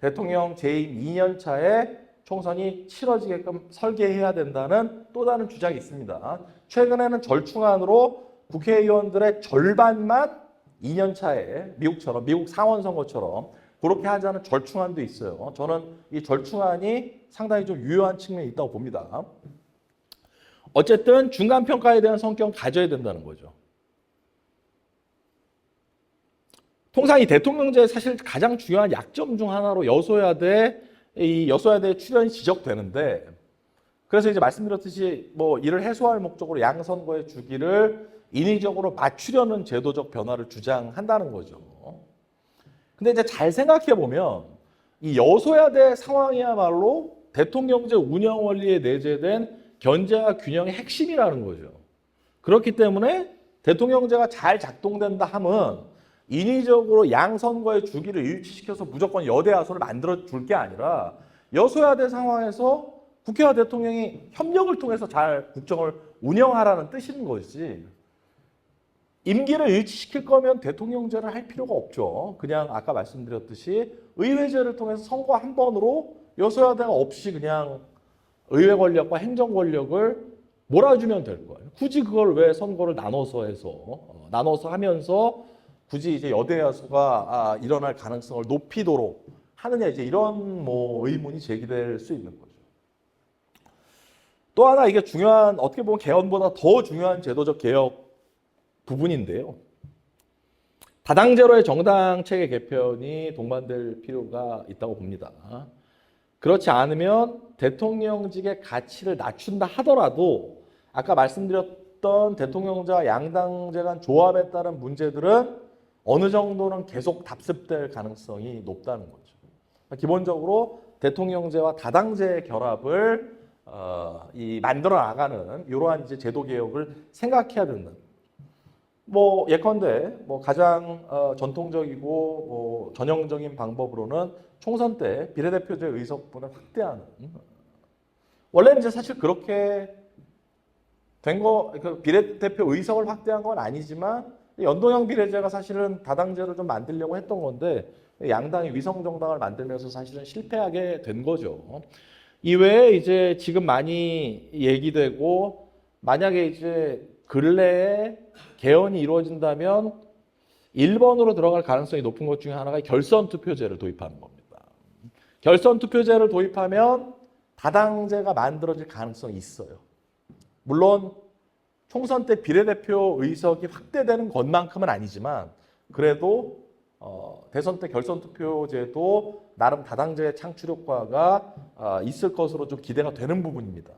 대통령 재임 2년 차에 총선이 치러지게끔 설계해야 된다는 또 다른 주장이 있습니다. 최근에는 절충안으로 국회의원들의 절반만 2년 차에 미국처럼 미국 상원 선거처럼 그렇게 하자는 절충안도 있어요. 저는 이 절충안이 상당히 좀 유효한 측면이 있다고 봅니다. 어쨌든 중간평가에 대한 성격은 가져야 된다는 거죠. 통상 이 대통령제의 사실 가장 중요한 약점 중 하나로 이 여소야대 출연이 지적되는데, 그래서 이제 말씀드렸듯이 뭐 이를 해소할 목적으로 양선거의 주기를 인위적으로 맞추려는 제도적 변화를 주장한다는 거죠. 근데 이제 잘 생각해 보면 이 여소야대 상황이야말로 대통령제 운영 원리에 내재된 견제와 균형의 핵심이라는 거죠. 그렇기 때문에 대통령제가 잘 작동된다 하면 인위적으로 양선거의 주기를 일치시켜서 무조건 여대 야소를 만들어 줄 게 아니라 여소야대 상황에서 국회와 대통령이 협력을 통해서 잘 국정을 운영하라는 뜻인 것이지, 임기를 일치시킬 거면 대통령제를 할 필요가 없죠. 그냥 아까 말씀드렸듯이 의회제를 통해서 선거 한 번으로 여소야대가 없이 그냥 의회 권력과 행정 권력을 몰아주면 될 거예요. 굳이 그걸 왜 선거를 나눠서 하면서 굳이 이제 여대 야소가 일어날 가능성을 높이도록 하느냐, 이제 이런 뭐 의문이 제기될 수 있는 거죠. 또 하나 이게 중요한, 어떻게 보면 개헌보다 더 중요한 제도적 개혁 부분인데요. 다당제로의 정당 체계 개편이 동반될 필요가 있다고 봅니다. 그렇지 않으면 대통령직의 가치를 낮춘다 하더라도 아까 말씀드렸던 대통령제와 양당제 간 조합에 따른 문제들은 어느 정도는 계속 답습될 가능성이 높다는 거죠. 기본적으로 대통령제와 다당제의 결합을 만들어 나가는 이러한 이제 제도 개혁을 생각해야 된다. 뭐 예컨대 뭐 가장 전통적이고 뭐 전형적인 방법으로는 총선 때 비례대표제 의석분을 확대하는. 원래는 이제 사실 그렇게 그 비례대표 의석을 확대한 건 아니지만 연동형 비례제가 사실은 다당제로 좀 만들려고 했던 건데 양당이 위성정당을 만들면서 사실은 실패하게 된 거죠. 이외에 이제 지금 많이 얘기되고, 만약에 이제 근래에 개헌이 이루어진다면 1번으로 들어갈 가능성이 높은 것 중에 하나가 결선 투표제를 도입하는 겁니다. 결선 투표제를 도입하면 다당제가 만들어질 가능성이 있어요. 물론 총선 때 비례대표 의석이 확대되는 것만큼은 아니지만 그래도 대선 때 결선 투표제도 나름 다당제 창출 효과가 있을 것으로 좀 기대가 되는 부분입니다.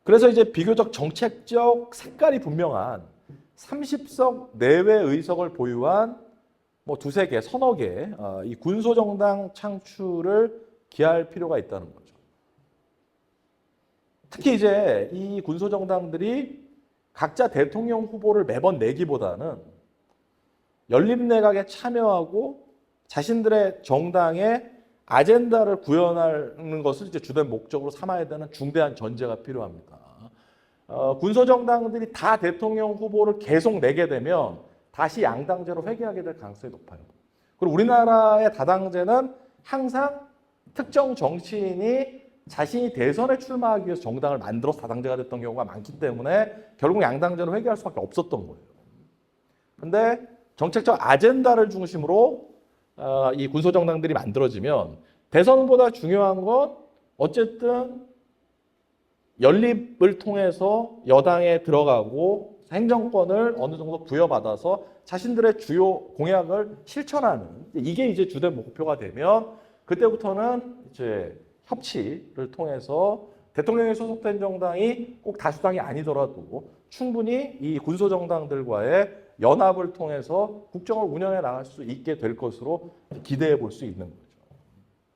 그래서 이제 비교적 정책적 색깔이 분명한 30석 내외 의석을 보유한 뭐 두세 개, 서너 개 이 군소정당 창출을 기할 필요가 있다는 거죠. 특히 이제 이 군소정당들이 각자 대통령 후보를 매번 내기보다는 연립내각에 참여하고 자신들의 정당의 아젠다를 구현하는 것을 이제 주된 목적으로 삼아야 되는 중대한 전제가 필요합니다. 군소정당들이 다 대통령 후보를 계속 내게 되면 다시 양당제로 회귀하게 될 가능성이 높아요. 그리고 우리나라의 다당제는 항상 특정 정치인이 자신이 대선에 출마하기 위해서 정당을 만들어서 다당제가 됐던 경우가 많기 때문에 결국 양당제로 회귀할 수밖에 없었던 거예요. 근데 정책적 아젠다를 중심으로 이 군소정당들이 만들어지면 대선보다 중요한 건 어쨌든 연립을 통해서 여당에 들어가고 행정권을 어느 정도 부여받아서 자신들의 주요 공약을 실천하는, 이게 이제 주된 목표가 되면 그때부터는 이제 협치를 통해서 대통령에 소속된 정당이 꼭 다수당이 아니더라도 충분히 이 군소정당들과의 연합을 통해서 국정을 운영해 나갈 수 있게 될 것으로 기대해 볼 수 있는 거예요.